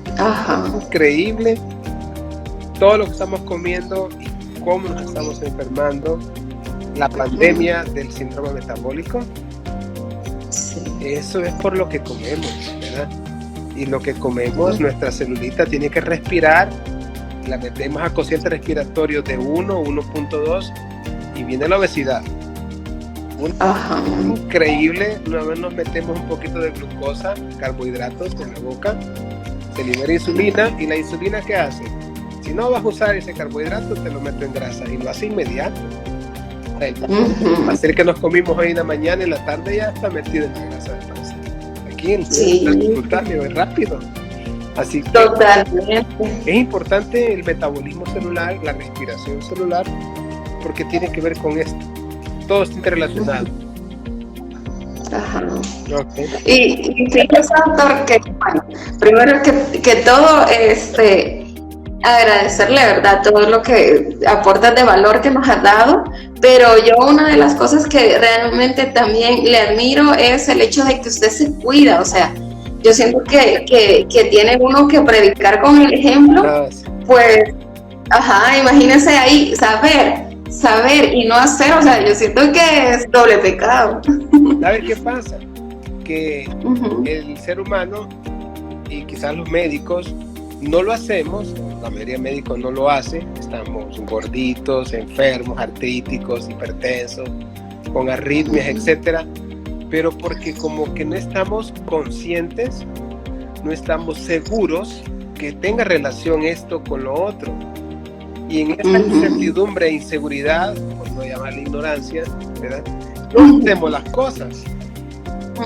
Speaker 2: Es increíble todo lo que estamos comiendo y cómo nos estamos enfermando. La pandemia del síndrome metabólico, eso es por lo que comemos, ¿verdad? Y lo que comemos, nuestra celulita tiene que respirar, la metemos a cociente respiratorio de 1.2 y viene la obesidad. Increíble, una vez nos metemos un poquito de glucosa, carbohidratos en la boca, se libera insulina, y la insulina ¿qué hace? Si no vas a usar ese carbohidrato, te lo meto en grasa, y lo hace inmediato. Hacer que nos comimos hoy en la mañana y en la tarde ya está metido en la grasa de panza. Aquí el subcutáneo es rápido. Así que es importante el metabolismo celular, la respiración celular, porque tiene que ver con esto. Todo está interrelacionado.
Speaker 1: Y fíjese, doctor, que primero que todo, agradecerle, ¿verdad?, todo lo que aportas de valor que nos has dado, pero yo una de las cosas que realmente también le admiro es el hecho de que usted se cuida. O sea, yo siento que tiene uno que predicar con el ejemplo, pues, imagínese ahí, saber y no hacer, o sea, yo siento que es doble pecado.
Speaker 2: ¿Sabes qué pasa? Que el ser humano y quizás los médicos no lo hacemos, la mayoría de médicos no lo hace, estamos gorditos, enfermos, artríticos, hipertensos, con arritmias, etcétera, pero porque como que no estamos conscientes, no estamos seguros que tenga relación esto con lo otro. Y en esta incertidumbre e inseguridad, por no llamarle ignorancia, ¿verdad?, no hacemos las cosas.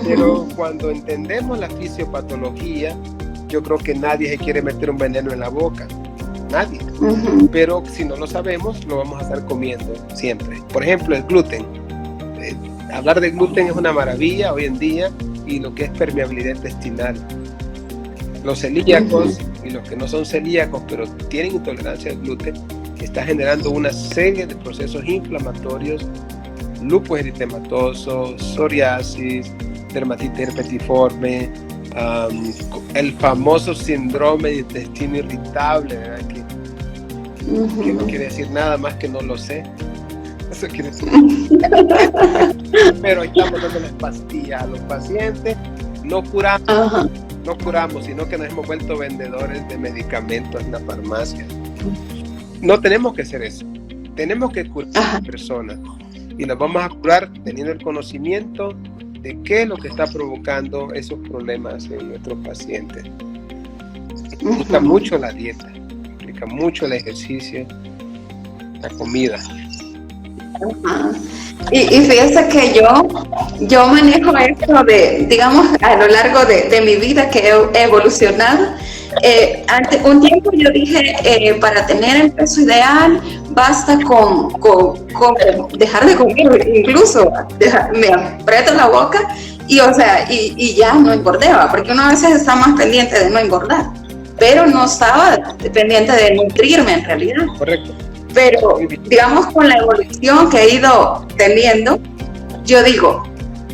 Speaker 2: Pero cuando entendemos la fisiopatología, yo creo que nadie se quiere meter un veneno en la boca, nadie. Pero si no lo sabemos, lo vamos a estar comiendo siempre. Por ejemplo, el gluten. Hablar de gluten es una maravilla hoy en día, y lo que es permeabilidad intestinal. Los celíacos y los que no son celíacos, pero tienen intolerancia al gluten, está generando una serie de procesos inflamatorios lupus eritematoso, psoriasis, dermatitis herpetiforme, el famoso síndrome de intestino irritable, ¿verdad? Que no quiere decir nada más que no lo sé. Eso quiere decir. Pero ahí estamos dando las pastillas a los pacientes. No curamos, sino que nos hemos vuelto vendedores de medicamentos en la farmacia. No tenemos que hacer eso. Tenemos que curar a las personas. Y las vamos a curar teniendo el conocimiento de qué es lo que está provocando esos problemas en nuestros pacientes. Implica mucho la dieta, implica mucho el ejercicio, la comida.
Speaker 1: Y fíjese que yo manejo esto digamos, a lo largo de mi vida que he evolucionado. Un tiempo yo dije, para tener el peso ideal, basta con dejar de comer, incluso me aprieto la boca y ya no engordaba, porque uno a veces está más pendiente de no engordar, pero no estaba pendiente de nutrirme en realidad.
Speaker 2: Correcto.
Speaker 1: Pero, digamos, con la evolución que he ido teniendo, yo digo,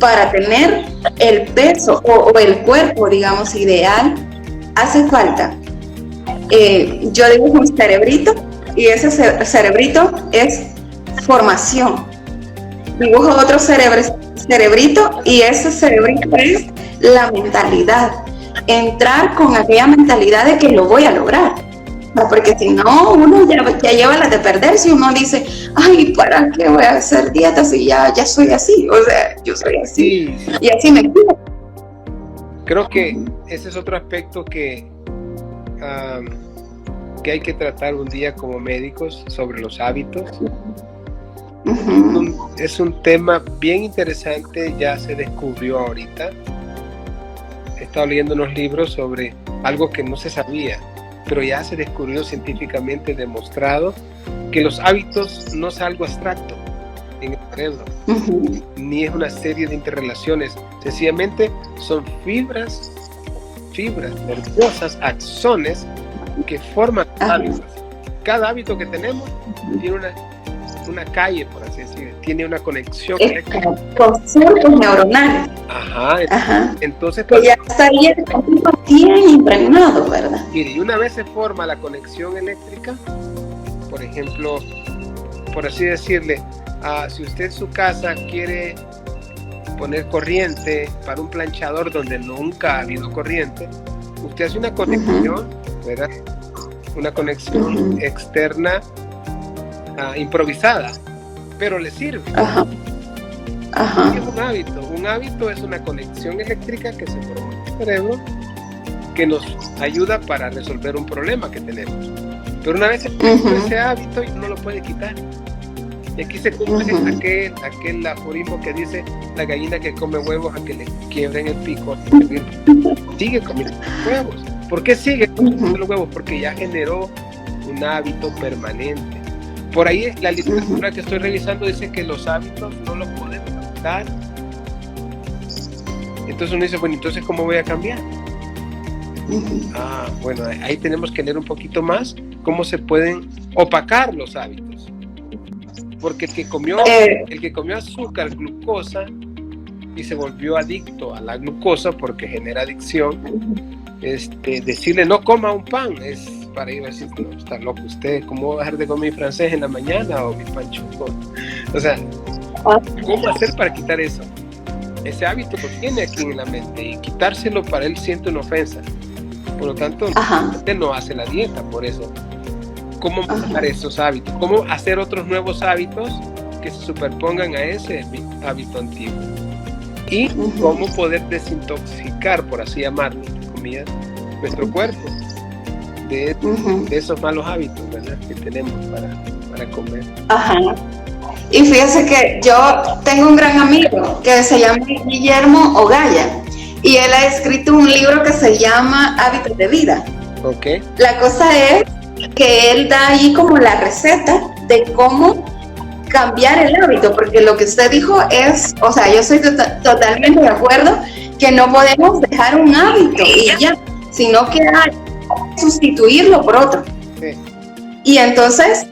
Speaker 1: para tener el peso o el cuerpo, digamos, ideal, hace falta, yo digo un cerebrito, y ese cerebrito es formación. Dibujo otro cerebrito, y ese cerebrito es la mentalidad. Entrar con aquella mentalidad de que lo voy a lograr. Porque si no, uno ya lleva la de perder. Si uno dice, ay, ¿para qué voy a hacer dietas si ya soy así? O sea, yo soy así. Sí. Y así me quedo.
Speaker 2: Creo que ese es otro aspecto que hay que tratar un día como médicos sobre los hábitos. Es un tema bien interesante, ya se descubrió ahorita. He estado leyendo unos libros sobre algo que no se sabía, pero ya se descubrió científicamente demostrado que los hábitos no es algo abstracto en el cerebro, ni es una serie de interrelaciones, sencillamente son fibras nerviosas, axones que forman hábitos. Cada hábito que tenemos tiene una calle, por así decirlo, tiene una conexión eléctrica.
Speaker 1: Con surcos neuronales.
Speaker 2: Entonces,
Speaker 1: que ya está bien impregnado, ¿verdad?
Speaker 2: Y una vez se forma la conexión eléctrica, por ejemplo, por así decirle, si usted en su casa quiere poner corriente para un planchador donde nunca ha habido corriente, usted hace una conexión, ¿verdad? Una conexión externa improvisada, pero le sirve. Es un hábito. Un hábito es una conexión eléctrica que se forma en el cerebro que nos ayuda para resolver un problema que tenemos. Pero una vez se ese hábito, no lo puede quitar. Y aquí se cumple aquel aforismo que dice: la gallina que come huevos a que le quiebren el pico, sigue comiendo huevos. ¿Por qué sigue comiendo los huevos? Porque ya generó un hábito permanente. Por ahí la literatura que estoy revisando dice que los hábitos no los podemos cambiar. Entonces uno dice, bueno, entonces ¿cómo voy a cambiar? Bueno, ahí tenemos que leer un poquito más cómo se pueden opacar los hábitos. Porque el que comió azúcar, glucosa, y se volvió adicto a la glucosa porque genera adicción, decirle no coma un pan es para ir a decir, no, está loco usted, ¿cómo va a dejar de comer mi francés en la mañana o mi pan chuco? O sea, ¿cómo hacer para quitar eso? Ese hábito lo tiene aquí en la mente y quitárselo para él siente una ofensa. Por lo tanto, usted no hace la dieta por eso. ¿Cómo manejar esos hábitos? ¿Cómo hacer otros nuevos hábitos que se superpongan a ese hábito antiguo? Y cómo poder desintoxicar, por así llamarlo, entre comillas, nuestro cuerpo de esos malos hábitos, ¿verdad?, que tenemos para comer.
Speaker 1: Y fíjese que yo tengo un gran amigo que se llama Guillermo Ogaya y él ha escrito un libro que se llama Hábitos de Vida. La cosa es que él da ahí como la receta de cómo cambiar el hábito, porque lo que usted dijo es, o sea, yo estoy totalmente de acuerdo que no podemos dejar un hábito y ya, sino que hay que sustituirlo por otro. Y entonces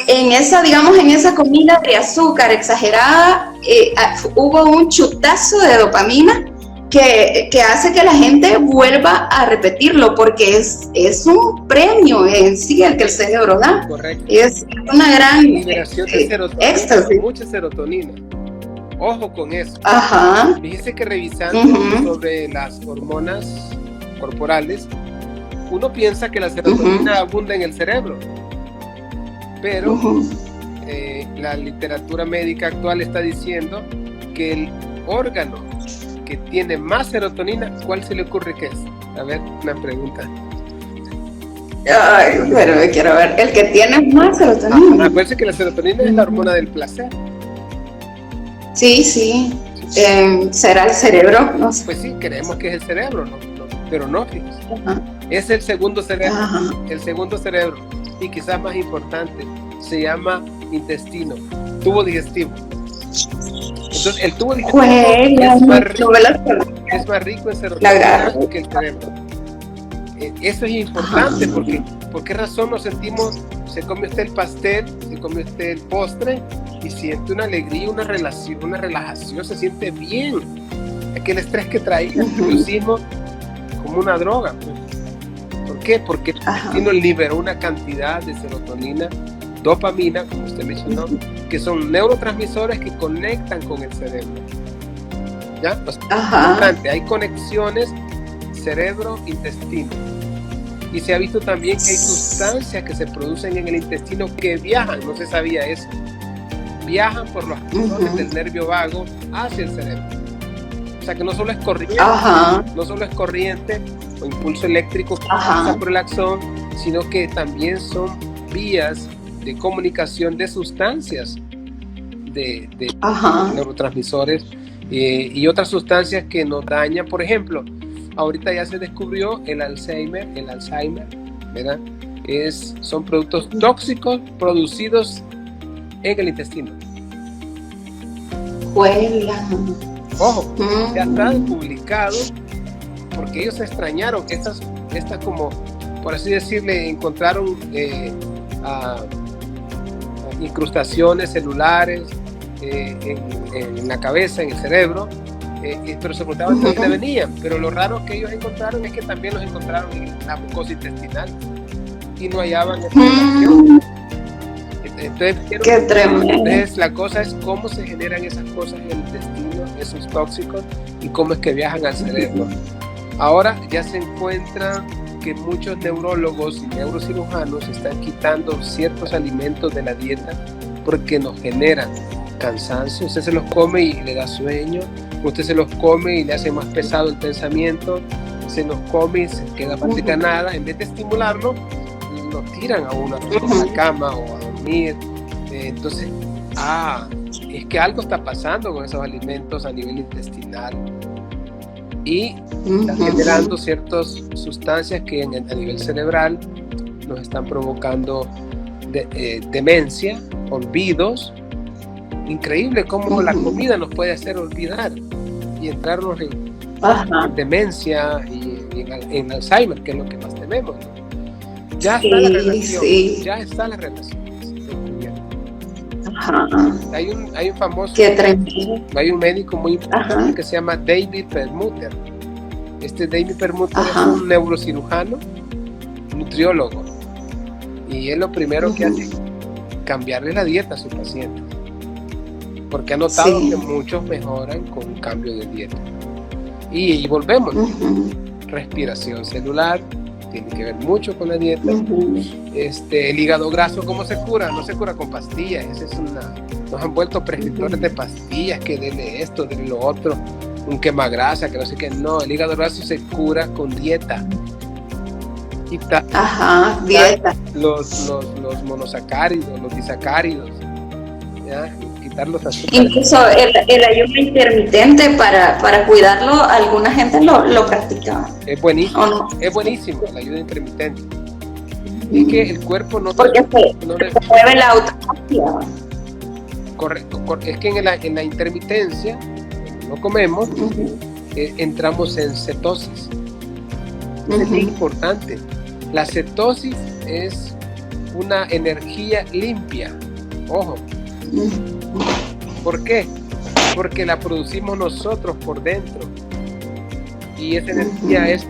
Speaker 1: en esa, digamos, en esa comida de azúcar exagerada, hubo un chutazo de dopamina que hace que la gente vuelva a repetirlo, porque es un premio en sí el que el cerebro da.
Speaker 2: Correcto.
Speaker 1: Es una gran
Speaker 2: liberación de serotonina,
Speaker 1: éxtasis.
Speaker 2: mucha serotonina. Ojo con eso.
Speaker 1: Ajá.
Speaker 2: Fíjese que revisando sobre las hormonas corporales, uno piensa que la serotonina abunda en el cerebro, pero la literatura médica actual está diciendo que el órgano que tiene más serotonina, ¿cuál se le ocurre que es? A ver, una pregunta.
Speaker 1: Ay, pero quiero ver, el que tiene más serotonina.
Speaker 2: Acuérdense que la serotonina es la hormona del placer.
Speaker 1: Sí, sí. ¿Será el cerebro? No sé.
Speaker 2: Pues sí, creemos que es el cerebro, ¿no? Pero no, fíjense. Es el segundo cerebro. El segundo cerebro. Y quizás más importante, se llama intestino, tubo digestivo. Entonces, el tubo digestivo es más rico en serotonina que el cerebro. Eso es importante porque, ¿por qué razón nos sentimos? Se come usted el pastel, se come usted el postre y siente una alegría, una relajación, se siente bien. Aquel estrés que traía el nerviosismo como una droga. ¿Por qué? Porque el intestino liberó una cantidad de serotonina, dopamina, como usted mencionó, que son neurotransmisores que conectan con el cerebro. ¿Ya? Pues, importante, hay conexiones cerebro-intestino. Y se ha visto también que hay sustancias que se producen en el intestino que viajan, no se sabía eso, viajan por los axones del nervio vago hacia el cerebro. O sea que no solo es corriente, o impulso eléctrico que pasa por el axón, sino que también son vías de comunicación de sustancias de neurotransmisores y otras sustancias que nos dañan. Por ejemplo, ahorita ya se descubrió el Alzheimer, ¿verdad? Son productos tóxicos producidos en el intestino. Ojo, ya está publicado porque ellos se extrañaron estas como, por así decirle, encontraron incrustaciones celulares en la cabeza, en el cerebro, pero se preguntaban de dónde venían. Pero lo raro que ellos encontraron es que también los encontraron en la mucosa intestinal y no hallaban esta relación. Entonces la cosa es cómo se generan esas cosas en el intestino, esos tóxicos, y cómo es que viajan al cerebro. Ahora ya se encuentra que muchos neurólogos y neurocirujanos están quitando ciertos alimentos de la dieta porque nos generan cansancio. Usted se los come y le da sueño, usted se los come y le hace más pesado el pensamiento, se los come y se queda prácticamente nada. En vez de estimularlo, lo tiran a uno a la cama o a dormir. Entonces, es que algo está pasando con esos alimentos a nivel intestinal y está generando ciertas sustancias que a nivel cerebral nos están provocando demencia, olvidos. Increíble cómo la comida nos puede hacer olvidar y entrarnos en demencia y en Alzheimer, que es lo que más tememos, ¿no? Ya está la relación, ya está la relación. Hay un famoso, hay un médico muy importante que se llama David Perlmutter. David Perlmutter es un neurocirujano, nutriólogo, y él lo primero que hace es cambiarle la dieta a sus pacientes, porque ha notado que muchos mejoran con un cambio de dieta. Y volvemos, respiración celular, tiene que ver mucho con la dieta. El hígado graso, ¿cómo se cura? No se cura con pastillas. Nos han vuelto prescriptores de pastillas, que denle esto, denle lo otro, un quemagrasa, que no sé qué. No, el hígado graso se cura con dieta. Dieta. Los monosacáridos, los disacáridos, ¿ya? Quitar los azúcares.
Speaker 1: Incluso el ayuno intermitente para cuidarlo, alguna gente lo practica.
Speaker 2: Es buenísimo,
Speaker 1: no?
Speaker 2: Es buenísimo el ayuno intermitente. Es que el cuerpo
Speaker 1: porque se mueve la autopsia.
Speaker 2: Correcto, es que en la intermitencia, no comemos, entramos en cetosis. Es muy importante. La cetosis es una energía limpia. Ojo. ¿Por qué? Porque la producimos nosotros por dentro. Y esa energía es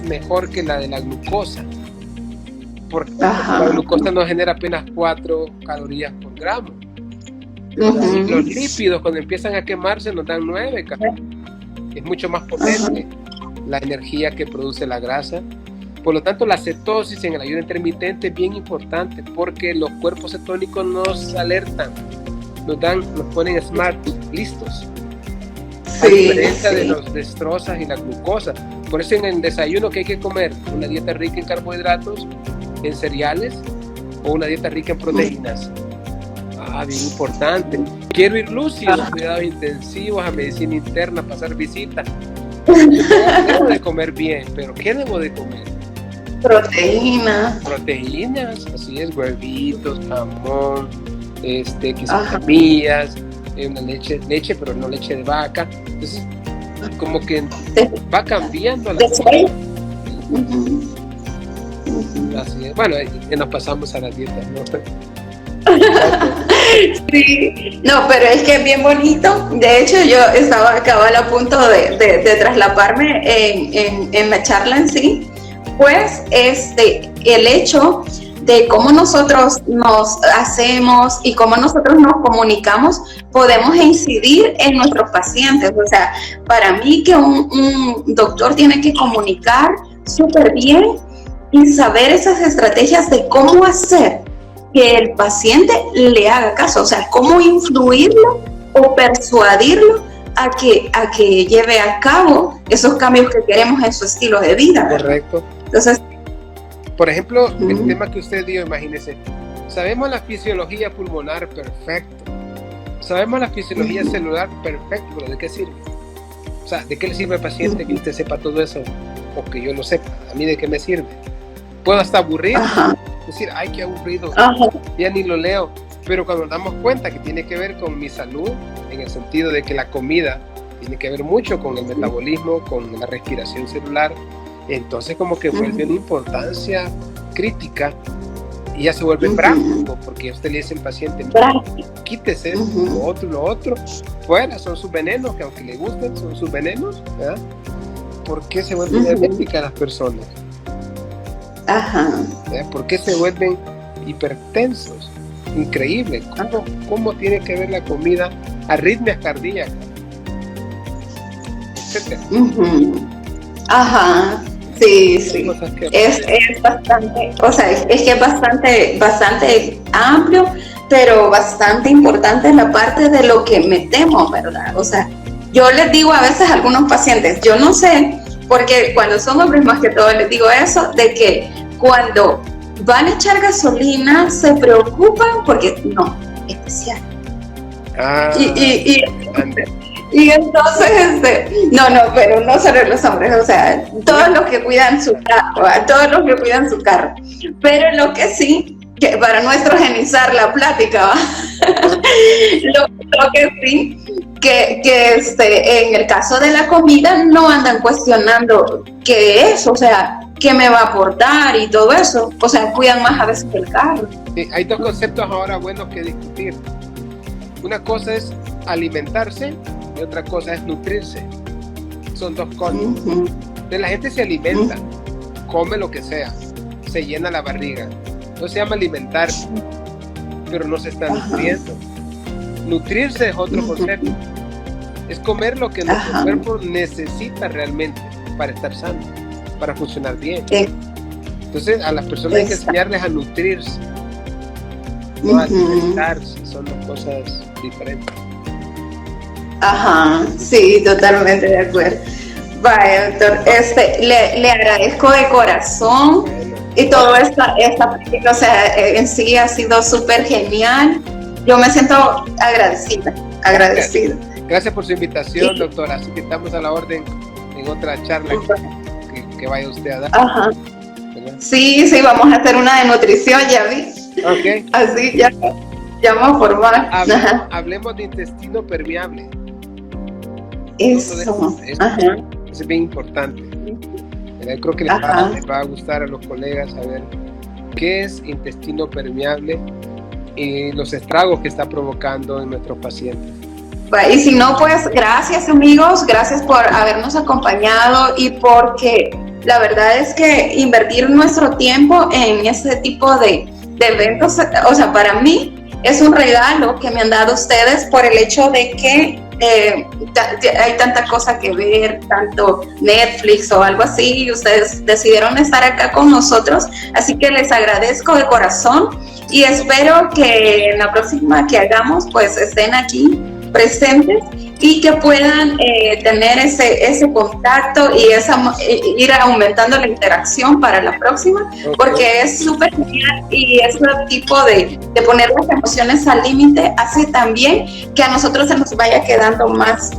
Speaker 2: mejor que la de la glucosa. Porque la glucosa nos genera apenas 4 calorías por gramo. Y los lípidos, cuando empiezan a quemarse, nos dan 9 calorías. Es mucho más potente la energía que produce la grasa. Por lo tanto, la cetosis en el ayuno intermitente es bien importante, porque los cuerpos cetónicos nos alertan, nos ponen smart, listos. A diferencia de los destrozas y la glucosa. Por eso en el desayuno, ¿qué hay que comer? Una dieta rica en carbohidratos, en cereales, o una dieta rica en proteínas. Bien importante. Quiero ir lúcido, cuidados intensivos, a medicina interna, pasar visita. Debo de comer bien, pero ¿qué debo de comer?
Speaker 1: Proteínas,
Speaker 2: así es, huevitos, jamón, quizás semillas, una leche, pero no leche de vaca. Entonces, como que va cambiando la cosa. Así es. Bueno, nos pasamos a las dietas, ¿no?
Speaker 1: Sí, no, pero es que es bien bonito. De hecho, yo estaba cabal a punto de traslaparme en la charla en sí, pues el hecho de cómo nosotros nos hacemos y cómo nosotros nos comunicamos, podemos incidir en nuestros pacientes. O sea, para mí que un doctor tiene que comunicar súper bien y saber esas estrategias de cómo hacer que el paciente le haga caso, o sea, cómo influirlo o persuadirlo a que lleve a cabo esos cambios que queremos en su estilo de vida, ¿verdad?
Speaker 2: Correcto.
Speaker 1: Entonces,
Speaker 2: por ejemplo, el tema que usted dio, imagínese, sabemos la fisiología pulmonar perfecto, sabemos la fisiología celular perfecto, pero ¿de qué sirve? O sea, ¿de qué le sirve al paciente que usted sepa todo eso o que yo lo sepa? ¿A mí de qué me sirve? Puedo hasta aburrir, decir, ay, qué aburrido, ya ni lo leo. Pero cuando nos damos cuenta que tiene que ver con mi salud, en el sentido de que la comida tiene que ver mucho con el metabolismo, con la respiración celular, entonces como que vuelve una importancia crítica y ya se vuelve práctico, porque usted le dice al paciente, quítese lo otro, fuera, son sus venenos, que aunque le gusten, son sus venenos, ¿verdad? ¿Por qué se vuelven diabéticas las personas? ¿Por qué se vuelven hipertensos? Increíble. ¿Cómo tiene que ver la comida? Arritmias cardíacas, etcétera.
Speaker 1: Sí. Es bastante, o sea, es que es bastante amplio, pero bastante importante la parte de lo que metemos, ¿verdad? O sea, yo les digo a veces a algunos pacientes, yo no sé, porque cuando son hombres más que todo les digo eso, de que cuando van a echar gasolina se preocupan porque no, especial. Y entonces, pero no solo los hombres, o sea, todos los que cuidan su carro, pero lo que sí, que para no estrogenizar la plática, lo que sí, que en el caso de la comida no andan cuestionando qué es, o sea, qué me va a aportar y todo eso, o sea, cuidan más a veces el carro.
Speaker 2: Sí, hay dos conceptos ahora buenos que discutir. Una cosa es alimentarse y otra cosa es nutrirse. Son dos cosas. Entonces la gente se alimenta, come lo que sea, se llena la barriga. No se llama alimentarse, pero no se está nutriendo. Nutrirse es otro concepto. Es comer lo que nuestro cuerpo necesita realmente para estar sano, para funcionar bien. Entonces a las personas hay que enseñarles a nutrirse, no a alimentarse. Son dos cosas diferentes.
Speaker 1: Sí, totalmente de acuerdo. Vaya, doctor, le agradezco de corazón y todo esta o sea, en sí ha sido súper genial. Yo me siento agradecida.
Speaker 2: Gracias por su invitación, doctora. Así que estamos a la orden en otra charla que vaya usted a dar.
Speaker 1: Sí, vamos a hacer una de nutrición, ya vi.
Speaker 2: Okay.
Speaker 1: Así ya vamos a formar.
Speaker 2: Hablemos de intestino permeable.
Speaker 1: Eso
Speaker 2: es bien importante. Creo que les va a gustar a los colegas saber qué es intestino permeable y los estragos que está provocando en nuestros pacientes.
Speaker 1: Y si no, pues gracias amigos, gracias por habernos acompañado y porque la verdad es que invertir nuestro tiempo en este tipo de eventos, o sea, para mí es un regalo que me han dado ustedes por el hecho de que hay tanta cosa que ver, tanto Netflix o algo así, y ustedes decidieron estar acá con nosotros, así que les agradezco de corazón y espero que en la próxima que hagamos pues estén aquí presentes y que puedan tener ese contacto y ir aumentando la interacción para la próxima, porque es súper genial y ese tipo de poner las emociones al límite hace también que a nosotros se nos vaya quedando más